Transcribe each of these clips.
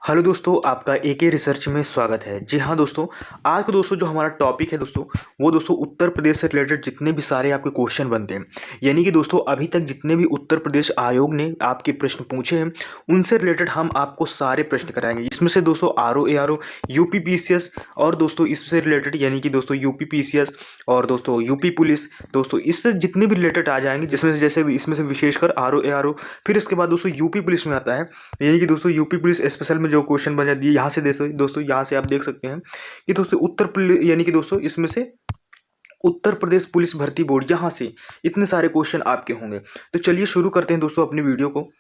Hello दोस्तों, आपका एके research में स्वागत है। जी हाँ दोस्तों, आज का दोस्तों जो हमारा टॉपिक है दोस्तों, वो दोस्तों उत्तर प्रदेश से रिलेटेड जितने भी सारे आपके क्वेश्चन बनते हैं, यानी कि दोस्तों अभी तक जितने भी उत्तर प्रदेश आयोग ने आपके प्रश्न पूछे हैं, उनसे रिलेटेड हम आपको सारे प्रश्न कराएंगे। इसमें से दोस्तों आर ओ यूपी पीसीएस और दोस्तों इससे रिलेटेड यानी कि दोस्तों यूपी पीसीएस और दोस्तों यूपी पुलिस, दोस्तों इससे जितने भी रिलेटेड आ जाएंगे, जिसमें से जैसे इसमें से विशेषकर आर ओ। फिर इसके बाद दोस्तों यूपी पुलिस में आता है, यानी कि दोस्तों यूपी पुलिस स्पेशल में जो क्वेश्चन बन जाती है, यहाँ से दोस्तों यहाँ से आप देख सकते हैं कि दोस्तों उत्तर प्रदेश यानी कि दोस्तों इसमें से उत्तर प्रदेश पुलिस भर्ती बोर्ड, यहाँ से इतने सारे क्वेश्चन आपके होंगे। तो चलिए शुरू करते हैं दोस्तों अपनी वीडियो को।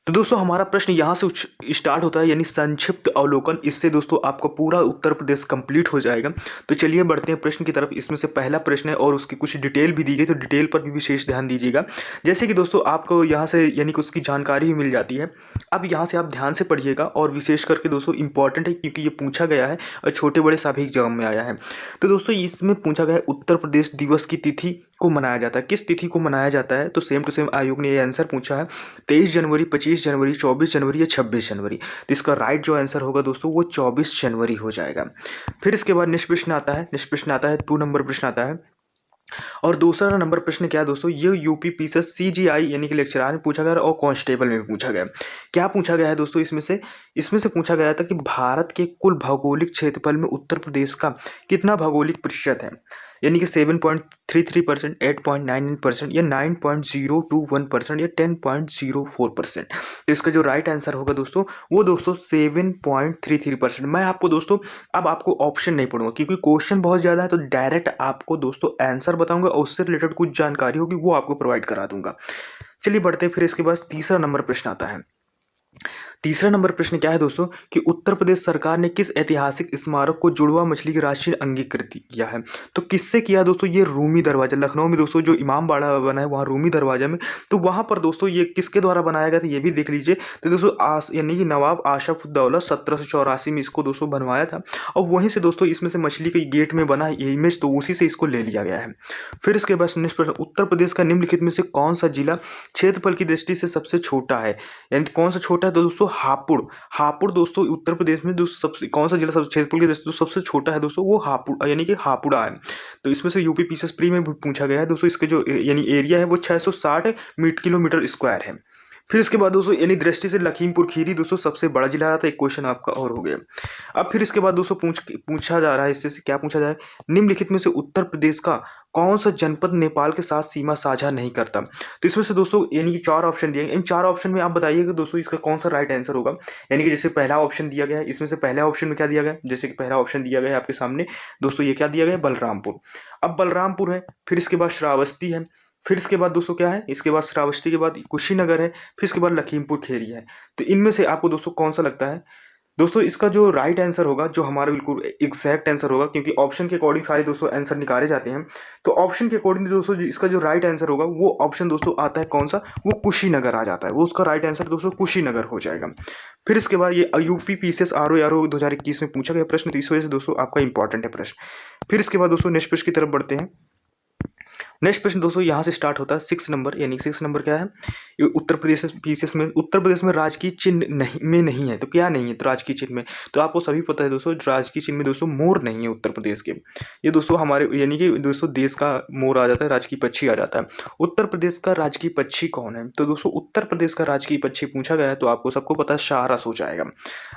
तो दोस्तों हमारा प्रश्न यहाँ से स्टार्ट होता है, यानी संक्षिप्त अवलोकन। इससे दोस्तों आपका पूरा उत्तर प्रदेश कंप्लीट हो जाएगा। तो चलिए बढ़ते हैं प्रश्न की तरफ। इसमें से पहला प्रश्न है और उसकी कुछ डिटेल भी दी गई, तो डिटेल पर भी विशेष ध्यान दीजिएगा। जैसे कि दोस्तों आपको यहाँ से यानी कि उसकी जानकारी भी मिल जाती है। अब यहाँ से आप ध्यान से पढ़िएगा और विशेष करके दोस्तों इंपॉर्टेंट है, क्योंकि ये पूछा गया है और छोटे बड़े सभी एग्जाम में आया है। तो दोस्तों इसमें पूछा गया है उत्तर प्रदेश दिवस की तिथि को मनाया जाता है, किस तिथि को मनाया जाता है। तो सेम टू सेम आयोग ने ये आंसर पूछा है, 23 जनवरी, 25 जनवरी, 24 जनवरी या 26 जनवरी। तो इसका राइट जो आंसर होगा दोस्तों वो 24 जनवरी हो जाएगा। फिर इसके बाद नेक्स्ट प्रश्न आता है, 2 नंबर प्रश्न आता है। और दूसरा नंबर प्रश्न क्या है दोस्तों, ये यूपी पीसीएस सीजीआई यानी कि लेक्चरार में पूछा गया और कांस्टेबल में भी पूछा गया। क्या पूछा गया है दोस्तों, इसमें से पूछा गया था कि भारत के कुल भौगोलिक क्षेत्रफल में उत्तर प्रदेश का कितना भौगोलिक प्रतिशत है, यानी कि 7.33%, 8.99% या 9.021% या 10.04%। तो इसका जो राइट आंसर होगा दोस्तों वो दोस्तों 7.33%। मैं आपको दोस्तों अब आपको ऑप्शन नहीं पढ़ूंगा, क्योंकि क्वेश्चन बहुत ज़्यादा है, तो डायरेक्ट आपको दोस्तों आंसर बताऊंगा और उससे रिलेटेड कुछ जानकारी होगी वो आपको प्रोवाइड करा दूंगा। चलिए बढ़ते हैं। फिर इसके बाद तीसरा नंबर प्रश्न आता है। तीसरा नंबर प्रश्न क्या है दोस्तों कि उत्तर प्रदेश सरकार ने किस ऐतिहासिक स्मारक को जुड़वा मछली की राष्ट्रीय अंगीकृत किया है। तो किससे किया दोस्तों, ये रूमी दरवाजा, लखनऊ में दोस्तों जो इमाम बाड़ा बना है वहाँ रूमी दरवाजा में। तो वहाँ पर दोस्तों ये किसके द्वारा बनाया गया था ये भी देख लीजिए। तो दोस्तों यानी कि नवाब आशफउद्दौला 1784 में इसको दोस्तों बनवाया था, और वहीं से दोस्तों इसमें से मछली के गेट में बना है ये इमेज, तो उसी से इसको ले लिया गया है। फिर इसके बाद नेक्स्ट प्रश्न, उत्तर प्रदेश का निम्नलिखित में से कौन सा जिला क्षेत्रफल की दृष्टि से सबसे छोटा है, यानी कौन सा छोटा है। तो दोस्तों हापुड़ दोस्तों उत्तर प्रदेश में दोस्तों सबसे कौन सा जिला सबसे क्षेत्रफल की दृष्टि से सबसे छोटा है दोस्तों, वो हापुड़ यानी कि हापुड़ा है। तो इसमें से यूपी पीसीएस प्री में भी पूछा गया है दोस्तों। इसके जो यानी एरिया है वो 660 किलोमीटर स्क्वायर है। फिर इसके बाद दोस्तों यानी दृष्टि से लखीमपुर खीरी दोस्तों सबसे बड़ा जिला आता है। एक क्वेश्चन आपका और हो गया। अब फिर इसके बाद दोस्तों पूछा जा रहा है, इससे क्या पूछा जाए, निम्नलिखित में से उत्तर प्रदेश का कौन सा जनपद नेपाल के साथ सीमा साझा नहीं करता। तो इसमें से दोस्तों यानी कि 4 ऑप्शन दिए, इन 4 ऑप्शन में आप बताइएगा दोस्तों इसका कौन सा राइट आंसर होगा। यानी कि जैसे पहला ऑप्शन दिया गया है, इसमें से पहला ऑप्शन में क्या दिया गया है, जैसे कि पहला ऑप्शन दिया गया है आपके सामने दोस्तों, ये क्या दिया गया है, बलरामपुर। अब बलरामपुर है, फिर इसके बाद श्रावस्ती है, फिर इसके बाद दोस्तों क्या है, इसके बाद श्रावस्ती के बाद कुशीनगर है, फिर इसके बाद लखीमपुर खीरी है। तो इनमें से आपको दोस्तों कौन सा लगता है। दोस्तों इसका जो राइट आंसर होगा, जो हमारा बिल्कुल एग्जैक्ट आंसर होगा, क्योंकि ऑप्शन के अकॉर्डिंग सारे दोस्तों आंसर निकाले जाते हैं, तो ऑप्शन के अकॉर्डिंग दोस्तों इसका जो राइट आंसर होगा वो ऑप्शन दोस्तों आता है कौन सा, वो कुशीनगर आ जाता है। वो उसका राइट आंसर दोस्तों कुशीनगर हो जाएगा। फिर इसके बाद ये यूपी पीसीएस आर ओ 2021 में पूछा गया प्रश्न, तो इस वजह से दोस्तों आपका इंपॉर्टेंट है प्रश्न। फिर इसके बाद दोस्तों नेक्स्ट प्रश्न की तरफ बढ़ते हैं। नेक्स्ट प्रश्न दोस्तों यहाँ से स्टार्ट होता है 6 नंबर, यानी 6 नंबर क्या है, ये उत्तर प्रदेश में राजकीय चिन्ह नहीं है। तो क्या नहीं है, तो राजकीय चिन्ह में तो आपको सभी पता है दोस्तों, राजकीय चिन्ह में दोस्तों मोर नहीं है उत्तर प्रदेश के। ये दोस्तों हमारे यानी कि दोस्तों देश का मोर आ जाता है, राजकीय पक्षी आ जाता है। उत्तर प्रदेश का राजकीय पक्षी कौन है, तो दोस्तों उत्तर प्रदेश का राजकीय पक्षी पूछा गया है, तो आपको सबको पता है सारस हो जाएगा।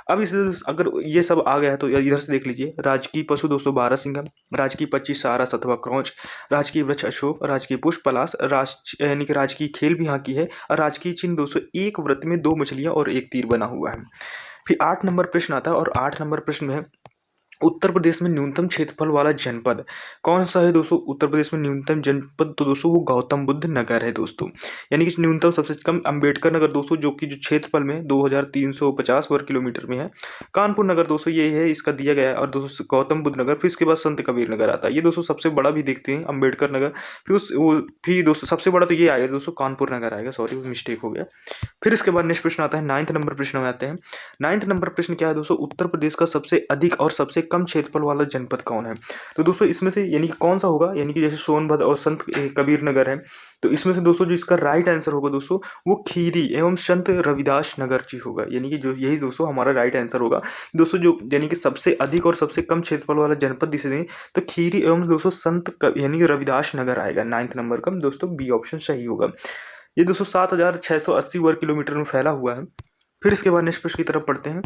अब इस अगर ये सब आ गया है तो इधर से देख लीजिए, राजकीय पशु दोस्तों बारहसिंगा, राजकीय पक्षी सारस अथवा क्रौच, राजकीय वृक्ष अशोक, राजकीय पुष्प पलाश, यानी कि राजकीय खेल भी यहाँ की है, और राजकीय चिन्ह दोस्तों एक वृत्त में 2 मछलियां और 1 तीर बना हुआ है। फिर 8 नंबर प्रश्न आता है, और 8 नंबर प्रश्न में है उत्तर प्रदेश में न्यूनतम क्षेत्रफल वाला जनपद कौन सा है दोस्तों। उत्तर प्रदेश में न्यूनतम जनपद तो दोस्तों वो गौतम बुद्ध नगर है दोस्तों, यानी कि न्यूनतम सबसे कम अंबेडकर नगर दोस्तों, जो कि जो क्षेत्रफल में 2350 वर्ग किलोमीटर में है। कानपुर नगर दोस्तों ये है, इसका दिया गया है, और दोस्तों गौतम बुद्ध नगर, फिर इसके बाद संत कबीर नगर आता है। ये दोस्तों सबसे बड़ा भी देखते हैं अम्बेडकर नगर, फिर दोस्तों सबसे बड़ा तो ये आएगा दोस्तों कानपुर नगर आएगा, सॉरी मिस्टेक हो गया। फिर इसके बाद नेक्स्ट प्रश्न आता है 9th नंबर प्रश्न में आते हैं। 9th नंबर प्रश्न क्या है दोस्तों, उत्तर प्रदेश का सबसे अधिक और सबसे कम क्षेत्रफल वाला जनपद कौन है? तो दोस्तों इसमें से यानी कि कौन सा होगा, यानी कि जैसे सोनभद्र और संत कबीर नगर है, तो इसमें से दोस्तों जो इसका राइट आंसर होगा दोस्तों वो खीरी एवं संत रविदास नगर जी होगा। यानी कि जो यही दोस्तों हमारा राइट आंसर होगा। दोस्तों जो यानी कि सबसे अधिक और सबसे कम क्षेत्रफल वाला जनपद जिसे दें तो खीरी एवं दोस्तों यानी कि रविदास नगर आएगा 9th नंबर का। दोस्तों बी ऑप्शन सही होगा। ये दोस्तों 7680 वर्ग किलोमीटर में फैला हुआ है। फिर इसके बाद नेक्स्ट प्रश्न की तरफ पढ़ते हैं।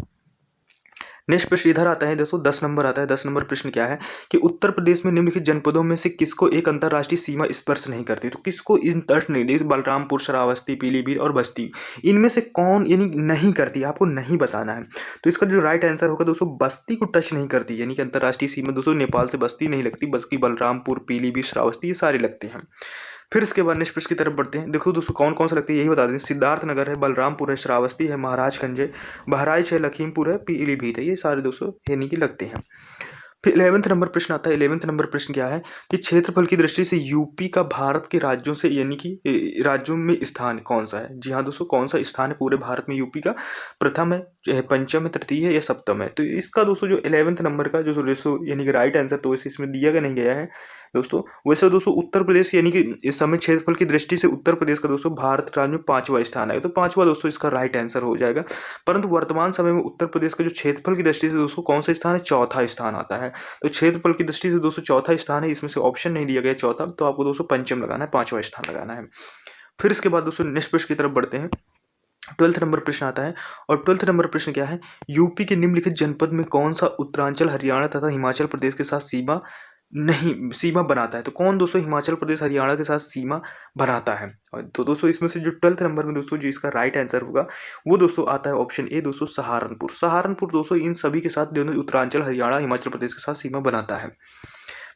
नेक्स्ट प्रश्न इधर आता है दोस्तों 10 नंबर आता है। 10 नंबर प्रश्न क्या है कि उत्तर प्रदेश में निम्नलिखित जनपदों में से किसको एक अंतर्राष्ट्रीय सीमा स्पर्श नहीं करती? तो किसको इन तट नहीं दी? बलरामपुर, श्रावस्ती, पीलीभीत और बस्ती, इनमें से कौन यानी नहीं करती, आपको नहीं बताना है। तो इसका जो राइट आंसर होगा दोस्तों बस्ती को टच नहीं करती, यानी कि अंतर्राष्ट्रीय सीमा दोस्तों नेपाल से बस्ती नहीं लगती, बल्कि बलरामपुर, पीलीभीत, श्रावस्ती ये सारे लगते हैं। फिर इसके बाद नेक्स्ट प्रश्न की तरफ बढ़ते हैं। देखो दोस्तों कौन कौन सा लगता है यही बता दें। सिद्धार्थ नगर है, बलरामपुर है, श्रावस्ती है, महाराजगंज है, बहराइच है, लखीमपुर है, पीलीभीत है, ये सारे दोस्तों यानी कि लगते हैं। फिर 11th नंबर प्रश्न आता है। 11th नंबर प्रश्न क्या है कि क्षेत्रफल की दृष्टि से यूपी का भारत के राज्यों से यानी कि राज्यों में स्थान कौन सा है? जी हाँ दोस्तों, कौन सा स्थान है पूरे भारत में यूपी का? प्रथम है, पंचम है, तृतीय है या सप्तम है? तो इसका दोस्तों जो 11th नंबर का जो दोस्तों यानी कि राइट आंसर तो वैसे इसमें दिया नहीं गया है दोस्तों। वैसे दोस्तों उत्तर प्रदेश यानी कि इस समय क्षेत्रफल की दृष्टि से उत्तर प्रदेश का दोस्तों भारत राज्य में 5वां स्थान है, तो 5वां दोस्तों इसका राइट आंसर हो जाएगा। परंतु वर्तमान समय में उत्तर प्रदेश का जो क्षेत्रफल की दृष्टि से दोस्तों कौन सा स्थान है? चौथा स्थान आता है। तो क्षेत्रफल की दृष्टि से दोस्तों चौथा स्थान है, इसमें से ऑप्शन नहीं दिया गया चौथा, तो आपको दोस्तों पंचम लगाना है, 5वां स्थान लगाना है। फिर इसके बाद दोस्तों नेक्स्ट प्रश्न की तरफ बढ़ते हैं। 12th नंबर प्रश्न आता है और 12th नंबर प्रश्न क्या है, यूपी के निम्नलिखित जनपद में कौन सा उत्तरांचल, हरियाणा तथा हिमाचल प्रदेश के साथ सीमा बनाता है? तो कौन दोस्तों हिमाचल प्रदेश हरियाणा के साथ सीमा बनाता है? और तो दोस्तों इसमें से जो 12th नंबर में दोस्तों जो इसका राइट आंसर होगा वो दोस्तों आता है ऑप्शन ए दोस्तों सहारनपुर। सहारनपुर दोस्तों इन सभी के साथ दोनों उत्तरांचल, हरियाणा, हिमाचल प्रदेश के साथ सीमा बनाता है।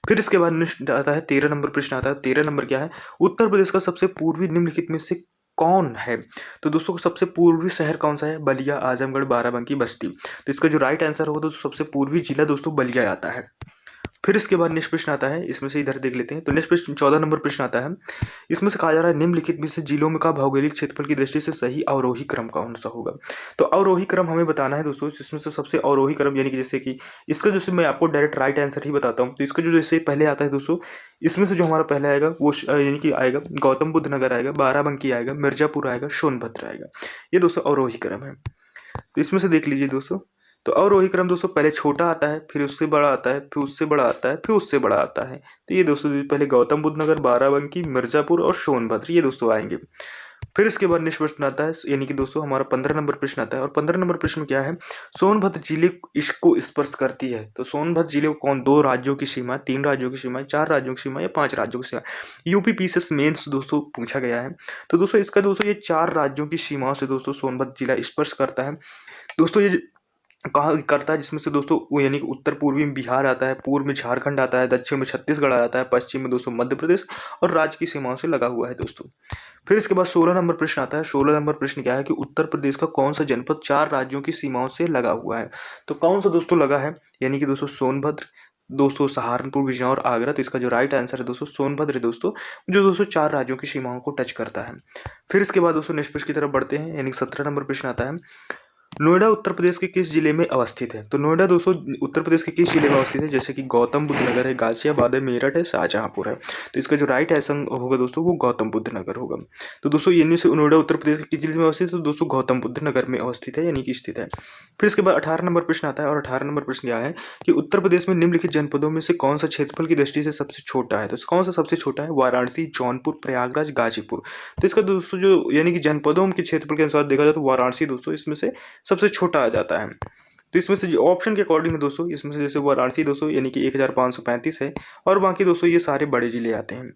फिर इसके बाद नेक्स्ट आता है 13 नंबर प्रश्न आता है। 13 नंबर क्या है, उत्तर प्रदेश का सबसे पूर्वी निम्नलिखित में से कौन है? तो दोस्तों सबसे पूर्वी शहर कौन सा है? बलिया, आजमगढ़, बाराबंकी, बस्ती। तो इसका जो राइट आंसर होगा दोस्तों सबसे पूर्वी जिला दोस्तों बलिया आता है। फिर इसके बाद नेक्स्ट प्रश्न आता है, इसमें से इधर देख लेते हैं। तो नेक्स्ट प्रश्न 14 नंबर प्रश्न आता है। इसमें से कहा जा रहा है निम्नलिखित में से जिलों में का भौगोलिक क्षेत्रफल की दृष्टि से सही अवरोही क्रम कौन सा होगा? तो अवरोही क्रम हमें बताना है दोस्तों, जिसमें से सबसे अवरोही क्रम यानी कि जैसे कि इसका जैसे मैं आपको डायरेक्ट राइट आंसर ही बताता हूँ। तो इसका जो जैसे पहले आता है दोस्तों, इसमें से जो हमारा पहले आएगा वो यानी कि आएगा गौतम बुद्ध नगर आएगा, बाराबंकी आएगा, मिर्जापुर आएगा, सोनभद्र आएगा। ये दोस्तों अवरोही क्रम है। तो इसमें से देख लीजिए दोस्तों, तो अवरोही क्रम दोस्तों पहले छोटा आता है, फिर उससे बड़ा आता है, फिर उससे बड़ा आता है, फिर उससे बड़ा आता है। तो ये दोस्तों पहले गौतम बुद्ध नगर, बाराबंकी, मिर्जापुर और सोनभद्र ये दोस्तों आएंगे। फिर इसके बाद नेक्स्ट प्रश्न आता है यानी कि दोस्तों हमारा 15 नंबर प्रश्न आता है। और 15 नंबर प्रश्न क्या है, सोनभद्र जिले इसको स्पर्श करती है। तो सोनभद्र जिले को कौन, 2 राज्यों की सीमा, 3 राज्यों की सीमा, 4 राज्यों की सीमा या 5 राज्यों की सीमा? यूपी पीसीएस मेंस दोस्तों पूछा गया है। तो दोस्तों इसका दोस्तों ये 4 राज्यों की सीमाओं से दोस्तों सोनभद्र जिला स्पर्श करता है दोस्तों। ये कहा करता है जिसमें से दोस्तों वो यानी कि उत्तर पूर्वी में बिहार आता है, पूर्व में झारखंड आता है, दक्षिण में छत्तीसगढ़ आता है, पश्चिम में दोस्तों मध्य प्रदेश और राज्य की सीमाओं से लगा हुआ है दोस्तों। फिर इसके बाद 16 नंबर प्रश्न आता है। 16 नंबर प्रश्न क्या है कि उत्तर प्रदेश का कौन सा जनपद 4 राज्यों की सीमाओं से लगा हुआ है? तो कौन सा दोस्तों लगा है, यानी कि दोस्तों सोनभद्र, दोस्तों सहारनपुर, बिजनौर और आगरा। तो इसका जो राइट आंसर है दोस्तों सोनभद्र दोस्तों, जो दोस्तों 4 राज्यों की सीमाओं को टच करता है। फिर इसके बाद दोस्तों नेक्स्ट प्रश्न की तरफ बढ़ते हैं, यानी 17 नंबर प्रश्न आता है। नोएडा उत्तर प्रदेश के किस जिले में अवस्थित है? तो नोएडा दोस्तों उत्तर प्रदेश के किस जिले में अवस्थित है? जैसे कि गौतम बुद्ध नगर है, गाजियाबाद है, मेरठ है, शाहजहांपुर है। तो इसका जो राइट आंसर होगा दोस्तों वो गौतम बुद्ध नगर होगा। तो दोस्तों इनमें से नोएडा उत्तर प्रदेश के किस जिले में अवस्थित है? तो दोस्तों गौतम बुद्ध नगर में अवस्थित है, यानी कि स्थित है। फिर इसके बाद 18 नंबर प्रश्न आता है। और 18 नंबर प्रश्न क्या है कि उत्तर प्रदेश में निम्नलिखित जनपदों में से कौन सा क्षेत्रफल की दृष्टि से सबसे छोटा है? तो कौन सा सबसे छोटा है? वाराणसी, जौनपुर, प्रयागराज, गाजीपुर। तो इसका दोस्तों जो यानी कि जनपदों के क्षेत्रफल के अनुसार देखा जाए तो वाराणसी दोस्तों इसमें से सबसे छोटा आ जाता है। तो इसमें से जो ऑप्शन के अकॉर्डिंग दोस्तों इसमें से जैसे वाराणसी दोस्तों यानी कि 1535 है और बाकी दोस्तों ये सारे बड़े जिले आते हैं।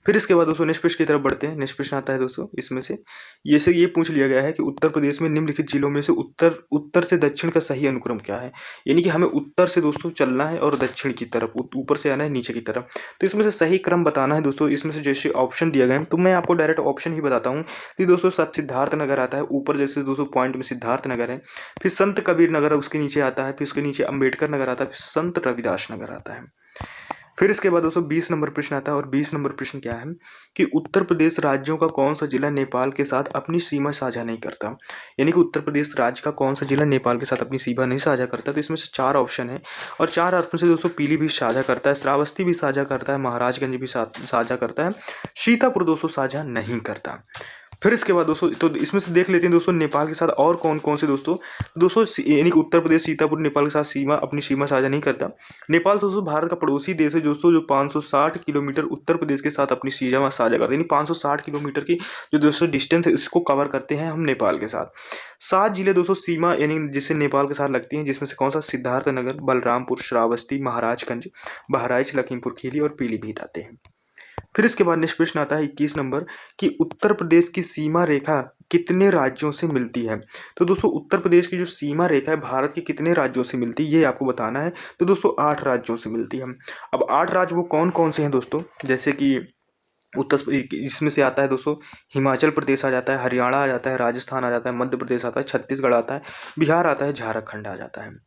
फिर इसके बाद दोस्तों नेक्स्ट प्रश्न की तरफ बढ़ते हैं। नेक्स्ट प्रश्न आता है दोस्तों, इसमें से ये पूछ लिया गया है कि उत्तर प्रदेश में निम्नलिखित जिलों में से उत्तर से दक्षिण का सही अनुक्रम क्या है? यानी कि हमें उत्तर से दोस्तों चलना है और दक्षिण की तरफ, ऊपर से आना है नीचे की तरफ। तो इसमें से सही क्रम बताना है दोस्तों। इसमें से जैसे ऑप्शन दिया गया है तो मैं आपको डायरेक्ट ऑप्शन ही बताता हूँ कि दोस्तों सब सिद्धार्थ नगर आता है ऊपर, जैसे दोस्तों पॉइंट में सिद्धार्थ नगर है, फिर संत कबीर नगर उसके नीचे आता है, फिर उसके नीचे अम्बेडकर नगर आता है, फिर संत रविदास नगर आता है। फिर इसके बाद दोस्तों 20 नंबर प्रश्न आता है, और 20 नंबर प्रश्न क्या है कि उत्तर प्रदेश राज्यों का कौन सा जिला नेपाल के साथ अपनी सीमा साझा नहीं करता। यानी कि उत्तर प्रदेश राज्य का कौन सा जिला नेपाल के साथ अपनी सीमा नहीं साझा करता। तो इसमें से 4 ऑप्शन है, और 4 ऑप्शन से दोस्तों पीलीभीत साझा करता है, श्रावस्ती भी साझा करता है, महाराजगंज भी साझा करता है, सीतापुर दोस्तों साझा नहीं करता। फिर इसके बाद दोस्तों तो इसमें से देख लेते हैं दोस्तों नेपाल के साथ और कौन कौन से दोस्तों यानी कि उत्तर प्रदेश सीतापुर नेपाल के साथ अपनी सीमा साझा नहीं करता। नेपाल दोस्तों भारत का पड़ोसी देश है दोस्तों, जो 560 किलोमीटर उत्तर प्रदेश के साथ अपनी सीमा साझा करते हैं। यानी 560 किलोमीटर की जो दोस्तों डिस्टेंस है, इसको कवर करते हैं हम नेपाल के साथ। 7 जिले दोस्तों सीमा यानी जिससे नेपाल के साथ लगती हैं, जिसमें से कौन सा सिद्धार्थनगर, बलरामपुर, श्रावस्ती, महाराजगंज, बहराइच, लखीमपुर खीरी और पीलीभीत आते हैं। फिर इसके बाद नेक्स्ट प्रश्न आता है 21 नंबर कि उत्तर प्रदेश की सीमा रेखा कितने राज्यों से मिलती है। तो दोस्तों उत्तर प्रदेश की जो सीमा रेखा है भारत के कितने राज्यों से मिलती है, ये आपको बताना है। तो दोस्तों 8 राज्यों से मिलती है। अब 8 राज्य वो कौन कौन से हैं दोस्तों, जैसे कि इसमें से आता है दोस्तों हिमाचल प्रदेश आ जाता है, हरियाणा आ जाता है, राजस्थान आ जाता है, मध्य प्रदेश आता है, छत्तीसगढ़ आता है, बिहार आता है, झारखंड आ जाता है।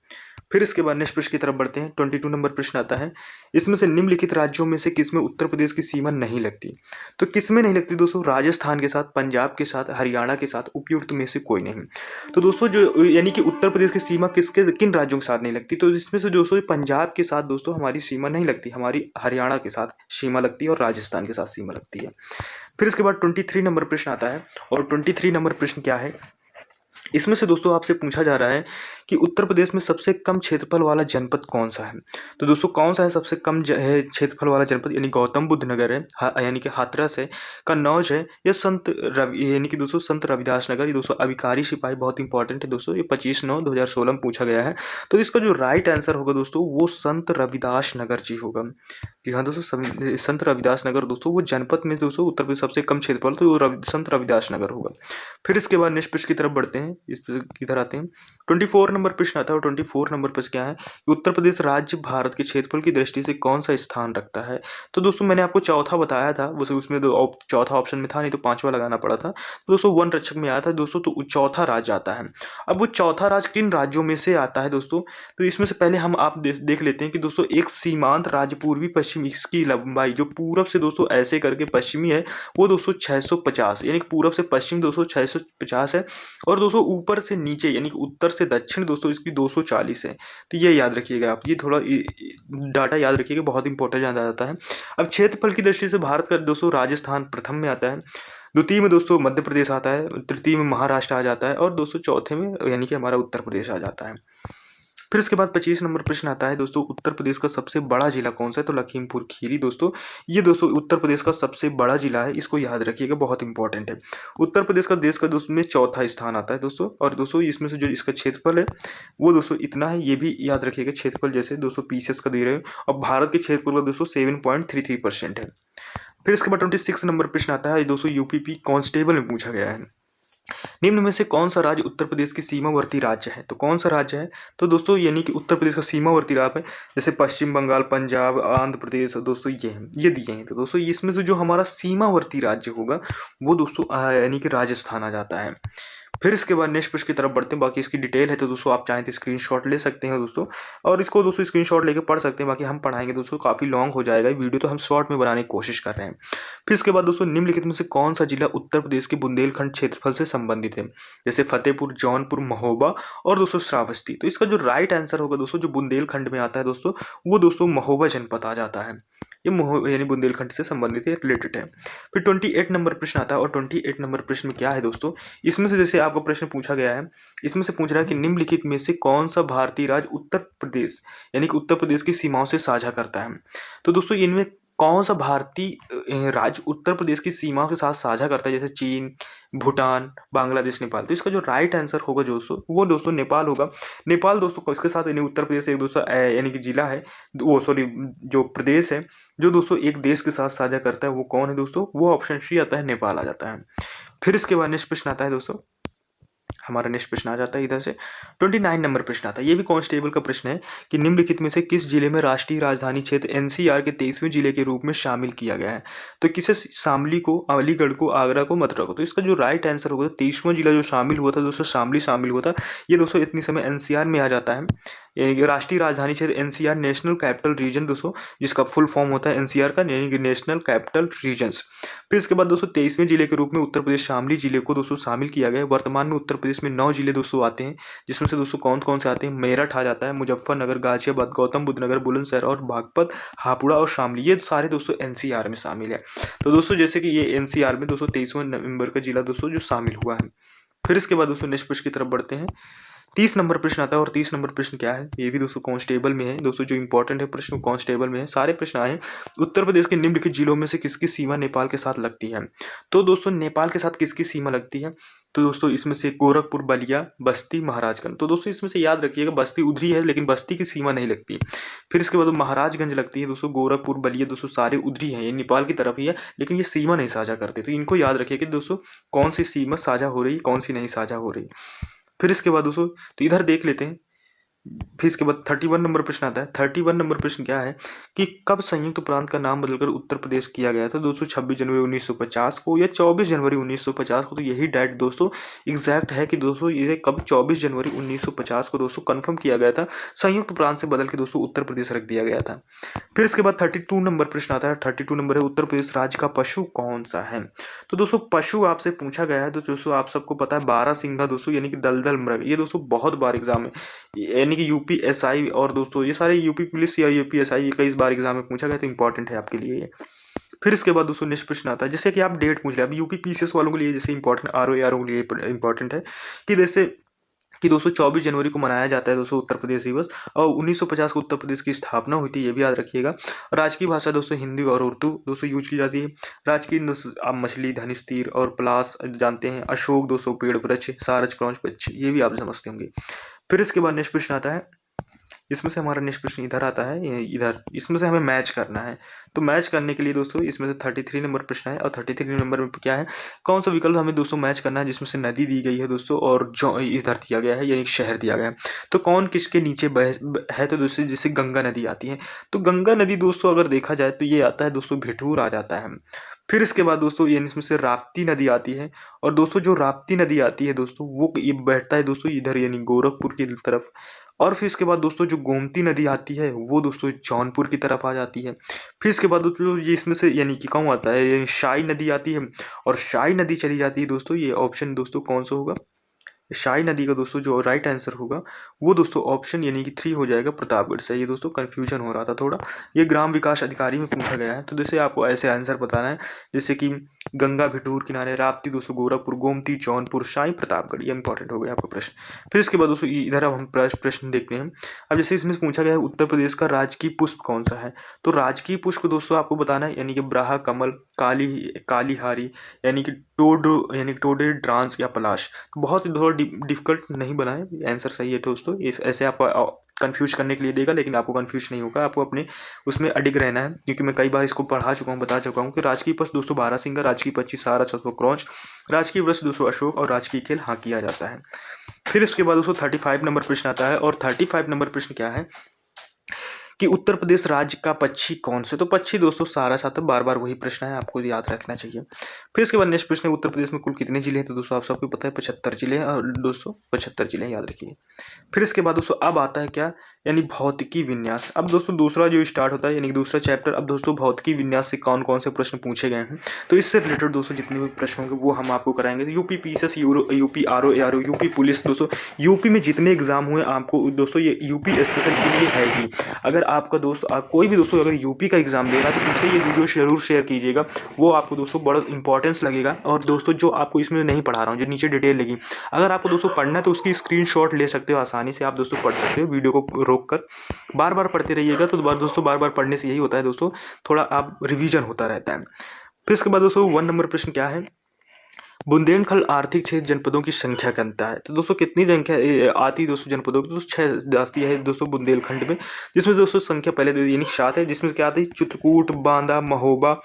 फिर इसके बाद नेक्स्ट प्रश्न की तरफ बढ़ते हैं। 22 नंबर प्रश्न आता है, इसमें से निम्नलिखित राज्यों में से किसमें उत्तर प्रदेश की सीमा नहीं लगती। तो किसमें नहीं लगती दोस्तों, राजस्थान के साथ, पंजाब के साथ, हरियाणा के साथ, उपयुक्त में से कोई नहीं। तो दोस्तों जो यानी कि उत्तर प्रदेश की सीमा किन राज्यों के साथ नहीं लगती, तो इसमें से दोस्तों पंजाब के साथ दोस्तों हमारी सीमा नहीं लगती, हमारी हरियाणा के साथ सीमा लगती है और राजस्थान के साथ सीमा लगती है। फिर इसके बाद 23 नंबर प्रश्न आता है, और 23 नंबर प्रश्न क्या है, इसमें से दोस्तों आपसे पूछा जा रहा है कि उत्तर प्रदेश में सबसे कम क्षेत्रफल वाला जनपद कौन सा है। तो दोस्तों कौन सा है सबसे कम क्षेत्रफल वाला जनपद, यानी गौतम बुद्ध नगर है, यानी कि हाथरस है, कन्नौज है, या यानी कि दोस्तों संत रविदास नगर। ये दोस्तों अभिकारी सिपाही बहुत इंपॉर्टेंट है दोस्तों, ये 25/9/2016 में पूछा गया है। तो इसका जो राइट आंसर होगा दोस्तों वो संत रविदास नगर जी होगा। जी हाँ दोस्तों, संत रविदास नगर दोस्तों वो जनपद में दोस्तों उत्तर प्रदेश सबसे कम क्षेत्रफल, तो वो संत रविदास नगर होगा। फिर इसके बाद नेक्स्ट प्रश्न की तरफ बढ़ते हैं, इधर आते हैं। 24 नंबर प्रश्न आता है, और 24 नंबर प्रश्न क्या है कि उत्तर प्रदेश राज्य भारत के क्षेत्रफल की दृष्टि से कौन सा स्थान रखता है। तो दोस्तों मैंने आपको चौथा बताया था, उसमें चौथा ऑप्शन में था, नहीं तो 5वां लगाना पड़ा था। तो दोस्तों वन रक्षक में आया था दोस्तों, तो चौथा राज्य आता है। अब वो चौथा राज्य किन राज्यों में से आता है दोस्तों, तो इसमें से पहले हम आप देख लेते हैं कि दोस्तों एक सीमांत राज्य पूर्वी पश्चिम, इसकी लंबाई जो पूरब से दोस्तों ऐसे करके पश्चिमी है वो दोस्तों 650, यानी कि पूरब से पश्चिम दोस्तों 650 है, और दोस्तों ऊपर से नीचे यानी कि उत्तर से दक्षिण दोस्तों इसकी 240 है। तो ये याद रखिएगा आप, ये थोड़ा डाटा याद रखिएगा, बहुत इंपॉर्टेंट जाना जाता है। अब क्षेत्रफल की दृष्टि से भारत का दोस्तों राजस्थान प्रथम में आता है, द्वितीय में दोस्तों मध्य प्रदेश आता है, तृतीय में महाराष्ट्र आ जाता है, और दोस्तों चौथे में यानी कि हमारा उत्तर प्रदेश आ जाता है। फिर इसके बाद 25 नंबर प्रश्न आता है दोस्तों, उत्तर प्रदेश का सबसे बड़ा जिला कौन सा है। तो लखीमपुर खीरी दोस्तों, ये दोस्तों उत्तर प्रदेश का सबसे बड़ा जिला है, इसको याद रखिएगा, बहुत इंपॉर्टेंट है। उत्तर प्रदेश का देश का दोस्तों में चौथा स्थान आता है दोस्तों, और दोस्तों इसमें से जो इसका क्षेत्रफल है वो दोस्तों इतना है, ये भी याद रखिएगा। क्षेत्रफल जैसे दोस्तों पीसीएस का दे रहे हैं, और भारत के क्षेत्रफल का दोस्तों 7.33% है। फिर इसके बाद 26 नंबर प्रश्न आता है दोस्तों, यूपीपी कांस्टेबल में पूछा गया है, निम्न में से कौन सा राज्य उत्तर प्रदेश की सीमावर्ती राज्य है। तो कौन सा राज्य है, तो दोस्तों यानी कि उत्तर प्रदेश का सीमावर्ती राज्य है, जैसे पश्चिम बंगाल, पंजाब, आंध्र प्रदेश, दोस्तों ये दिए हैं। तो दोस्तों इसमें से जो हमारा सीमावर्ती राज्य होगा वो दोस्तों यानी कि राजस्थान आ जाता है। फिर इसके बाद नेक्स्ट प्रश्न की तरफ बढ़ते हैं, बाकी इसकी डिटेल है तो दोस्तों आप चाहें तो स्क्रीनशॉट ले सकते हैं दोस्तों, और इसको दोस्तों स्क्रीनशॉट लेके पढ़ सकते हैं। बाकी हम पढ़ाएंगे दोस्तों, काफ़ी लॉन्ग हो जाएगा वीडियो, तो हम शॉर्ट में बनाने की कोशिश कर रहे हैं। फिर इसके बाद दोस्तों निम्नलिखित में से कौन सा जिला उत्तर प्रदेश के बुंदेलखंड क्षेत्रफल से संबंधित है, जैसे फतेहपुर, जौनपुर, महोबा और दोस्तों श्रावस्ती। तो इसका जो राइट आंसर होगा दोस्तों, जो बुंदेलखंड में आता है दोस्तों, वो दोस्तों महोबा जनपद आ जाता है। ये यानी बुंदेलखंड से संबंधित है, रिलेटेड है। फिर 28 नंबर प्रश्न आता है, और 28 नंबर प्रश्न में क्या है दोस्तों, इसमें से जैसे आपको प्रश्न पूछा गया है, इसमें से पूछ रहा है कि निम्नलिखित में से कौन सा भारतीय राज्य उत्तर प्रदेश यानी कि उत्तर प्रदेश की सीमाओं से साझा करता है। तो दोस्तों इनमें कौन सा भारतीय राज्य उत्तर प्रदेश की सीमाओं के साथ साझा करता है, जैसे चीन, भूटान, बांग्लादेश, नेपाल। तो इसका जो राइट आंसर होगा दोस्तों वो दोस्तों नेपाल होगा। नेपाल दोस्तों इसके साथ यानी उत्तर प्रदेश एक दोस्तों यानी कि जिला है, वो सॉरी जो प्रदेश है जो दोस्तों एक देश के साथ साझा करता है, वो कौन है दोस्तों, वो ऑप्शन सी आता है, नेपाल आ जाता है। फिर इसके बाद नेक्स्ट प्रश्न आता है दोस्तों, हमारा नेक्स्ट प्रश्न आ जाता है इधर से 29 नंबर प्रश्न आता है। ये भी कांस्टेबल का प्रश्न है कि निम्नलिखित में से किस जिले में राष्ट्रीय राजधानी क्षेत्र एनसीआर के 23वें जिले के रूप में शामिल किया गया है। तो किसे, शामली को, अलीगढ़ को, आगरा को, मथुरा को। तो इसका जो राइट आंसर होगा, 23वां जिला जो शामिल हुआ था दोस्तों, शामली शामिल हुआ था, ये दोस्तों इतनी समय एनसीआर में आ जाता है। यानी कि राष्ट्रीय राजधानी क्षेत्र एनसीआर, नेशनल कैपिटल रीजन दोस्तों, जिसका फुल फॉर्म होता है एनसीआर का, यानी कि नेशनल कैपिटल रीजन्स। फिर इसके बाद दोस्तों 23वें जिले के रूप में उत्तर प्रदेश शामली जिले को दोस्तों शामिल किया गया है। वर्तमान में उत्तर प्रदेश में 9 जिले दोस्तों आते हैं, जिसमें से दोस्तों कौन कौन से आते हैं, मेरठ आ जाता है, मुजफ्फरनगर, गाजियाबाद, गौतम बुद्ध नगर, बुलंदशहर और बागपत, हापुड़ और शामली, ये सारे दोस्तों एनसीआर में शामिल है। तो दोस्तों जैसे कि ये एनसीआर में दोस्तों 23वें नवंबर का जिला दोस्तों जो शामिल हुआ है। फिर इसके बाद दोस्तों नेक्स्ट प्रश्न की तरफ बढ़ते हैं। 30 नंबर प्रश्न आता है, और 30 नंबर प्रश्न क्या है, ये भी दोस्तों कांस्टेबल में है दोस्तों, जो इंपॉर्टेंट है प्रश्न कांस्टेबल में है, सारे प्रश्न आए हैं। उत्तर प्रदेश के निम्नलिखित जिलों में से किसकी सीमा नेपाल के साथ लगती है। तो दोस्तों नेपाल के साथ किसकी सीमा लगती है, तो दोस्तों इसमें से गोरखपुर, बलिया, बस्ती, महाराजगंज। तो दोस्तों इसमें से याद रखिएगा बस्ती उधरी है, लेकिन बस्ती की सीमा नहीं लगती। फिर इसके बाद महाराजगंज लगती है दोस्तों, गोरखपुर, बलिया दोस्तों सारे उधरी हैं, ये नेपाल की तरफ ही है, लेकिन ये सीमा नहीं साझा करते। तो इनको याद रखिए कि दोस्तों कौन सी सीमा साझा हो रही, कौन सी नहीं साझा हो रही। फिर इसके बाद दोस्तों तो इधर देख लेते हैं। फिर इसके बाद 31 नंबर प्रश्न आता है। 31 नंबर प्रश्न क्या है कि कब संयुक्त प्रांत का नाम बदलकर उत्तर प्रदेश किया गया था दोस्तों, 26 जनवरी 1950 को या 24 जनवरी 1950 को। तो यही डेट दोस्तों एग्जैक्ट है कि दोस्तों ये कब 24 जनवरी 1950 को दोस्तों कंफर्म किया गया था, संयुक्त प्रांत से बदल के दोस्तों उत्तर प्रदेश रख दिया गया था। फिर इसके बाद 32 नंबर प्रश्न आता है। 32 नंबर है, उत्तर प्रदेश राज्य का पशु कौन सा है। तो दोस्तों पशु आपसे पूछा गया है, तो दोस्तों आप सबको पता है बारहसिंघा दोस्तों, यानी कि दलदल मृग। ये दोस्तों बहुत बार एग्जाम में, यानी कि यूपीएसआई और दोस्तों ये सारे यूपी पुलिस या यूपीएसआई कई बार एग्जाम में पूछा गया, तो इंपॉर्टेंट है आपके लिए ये। फिर इसके बाद दोस्तों नेक्स्ट प्रश्न आता है, जैसे कि आप डेट पूछ रहे हैं, अब यूपी पीसीएस वालों के लिए जैसे इंपॉर्टेंट, आरओ के लिए इंपॉर्टेंट है कि जैसे कि दोस्तों 24 जनवरी को मनाया जाता है दोस्तों उत्तर प्रदेश दिवस, और 1950 को उत्तर प्रदेश की स्थापना हुई थी, ये भी याद रखिएगा। राजकीय भाषा दोस्तों हिंदी और उर्दू दोस्तों यूज की जाती है। राजकीय आप मछली, धनुष, तीर और पलाश जानते हैं। अशोक दोस्तों पेड़, वृक्ष, सारज, क्रौंच, पक्षी, ये भी आप समझते होंगे। फिर इसके बाद नेक्स्ट प्रश्न आता है, इसमें से हमारा नेक्स्ट प्रश्न इधर आता है, इधर इसमें से हमें मैच करना है। तो मैच करने के लिए दोस्तों इसमें से 33 नंबर प्रश्न है, और 33 नंबर में क्या है, कौन सा विकल्प हमें दोस्तों मैच करना है, जिसमें से नदी दी गई है दोस्तों और जो इधर दिया गया है, यानी शहर दिया गया है। तो कौन किसके नीचे है, तो दोस्तों जैसे गंगा नदी आती है, तो गंगा नदी दोस्तों अगर देखा जाए तो ये आता है दोस्तों भिठूर आ जाता है। फिर इसके बाद दोस्तों ये इसमें से राप्ती नदी आती है, और दोस्तों जो राप्ती नदी आती है दोस्तों वो ये बैठता है दोस्तों इधर, यानी गोरखपुर की तरफ। और फिर इसके बाद दोस्तों जो गोमती नदी आती है वो दोस्तों जौनपुर की तरफ आ जाती है। फिर इसके बाद दोस्तों ये इसमें से यानी कि कौन आता है, यानी शाही नदी आती है, और शाही नदी चली जाती है दोस्तों, ये ऑप्शन दोस्तों कौन सा होगा, शाही नदी का दोस्तों जो राइट आंसर होगा वो दोस्तों ऑप्शन यानी कि 3 हो जाएगा, प्रतापगढ़ से। ये दोस्तों कन्फ्यूजन हो रहा था थोड़ा, ये ग्राम विकास अधिकारी में पूछा गया है, तो जैसे आपको ऐसे आंसर बताना है, जैसे कि गंगा भिठूर किनारे, राप्ती दोस्तों गोरखपुर, गोमती जौनपुर, शाही प्रतापगढ़, ये इंपॉर्टेंट हो गया आपका प्रश्न। फिर इसके बाद दोस्तों इधर अब हम प्रश्न देखते हैं। अब जैसे इसमें पूछा गया है उत्तर प्रदेश का राजकीय पुष्प कौन सा है, तो राजकीय पुष्प दोस्तों आपको बताना है, यानी कि ब्राह, कमल, कालीहारी, यानी कि टोडेड्रांस या पलाश। बहुत ही थोड़ा डिफिकल्ट नहीं बनाए, आंसर सही है दोस्तों। ऐसे आपको कंफ्यूज करने के लिए देगा, लेकिन आपको कंफ्यूज नहीं होगा, आपको अपने उसमें अडिग रहना है, क्योंकि मैं कई बार इसको पढ़ा चुका हूँ, बता चुका हूँ कि राजकीय पशु दोस्तों बारहसिंगा, राजकीय पक्षी सारस अथवा क्रौंच, राजकीय वृक्ष दोस्तों अशोक, और राजकीय खेल हाँ किया जाता है। फिर इसके बाद दोस्तों 35 नंबर प्रश्न आता है, और 35 नंबर प्रश्न क्या है कि उत्तर प्रदेश राज्य का पक्षी कौन से। तो पक्षी दोस्तों सारस आता है, बार बार वही प्रश्न है, आपको याद रखना चाहिए। फिर इसके बाद नेक्स्ट प्रश्न है, उत्तर प्रदेश में कुल कितने जिले हैं, तो दोस्तों आप सबको पता है 75 जिले हैं, और दोस्तों 75 जिले याद रखिए। फिर इसके बाद दोस्तों अब आता है क्या, यानी भौतिकी विन्यास। अब दोस्तों दूसरा जो स्टार्ट होता है, यानी दूसरा चैप्टर। अब दोस्तों भौतिकी विन्यास से कौन कौन से प्रश्न पूछे गए हैं, तो इससे रिलेटेड दोस्तों जितने भी प्रश्न होंगे वो हम आपको कराएंगे। तो UP PCS, UP RO, UP police दोस्तों, यूपी में जितने एग्जाम हुए आपको दोस्तों ये यूपी स्पेशल के लिए है ही। अगर आपका दोस्त कोई भी दोस्तों अगर यूपी का एग्जाम दे रहा है तो उससे ये वीडियो जरूर शेयर कीजिएगा, वो आपको दोस्तों बड़ा इंपॉर्टेंस लगेगा। और दोस्तों जो आपको इसमें नहीं पढ़ा रहा हूँ, जो नीचे डिटेल लगी, अगर आपको दोस्तों पढ़ना है तो उसकी स्क्रीनशॉट ले सकते हो, आसानी से आप दोस्तों पढ़ सकते हो, वीडियो को रोक कर बार बार पढ़ते रहिएगा। तो दोस्तों बार बार पढ़ने से यही होता है दोस्तों, थोड़ा आप रिवीजन होता रहता है। फिर इसके बाद दोस्तों 1 नंबर प्रश्न क्या है, बुंदेलखंड आर्थिक क्षेत्र जनपदों की संख्या कहता है। तो दोस्तों कितनी संख्या आती है दोस्तों जनपदों की, दोस्तों 6 आती है दोस्तों बुंदेलखंड में, जिसमें दोस्तों संख्या पहले दे दी यानी 7 है, जिसमें क्या आती है चित्रकूट, बांदा, महोबा।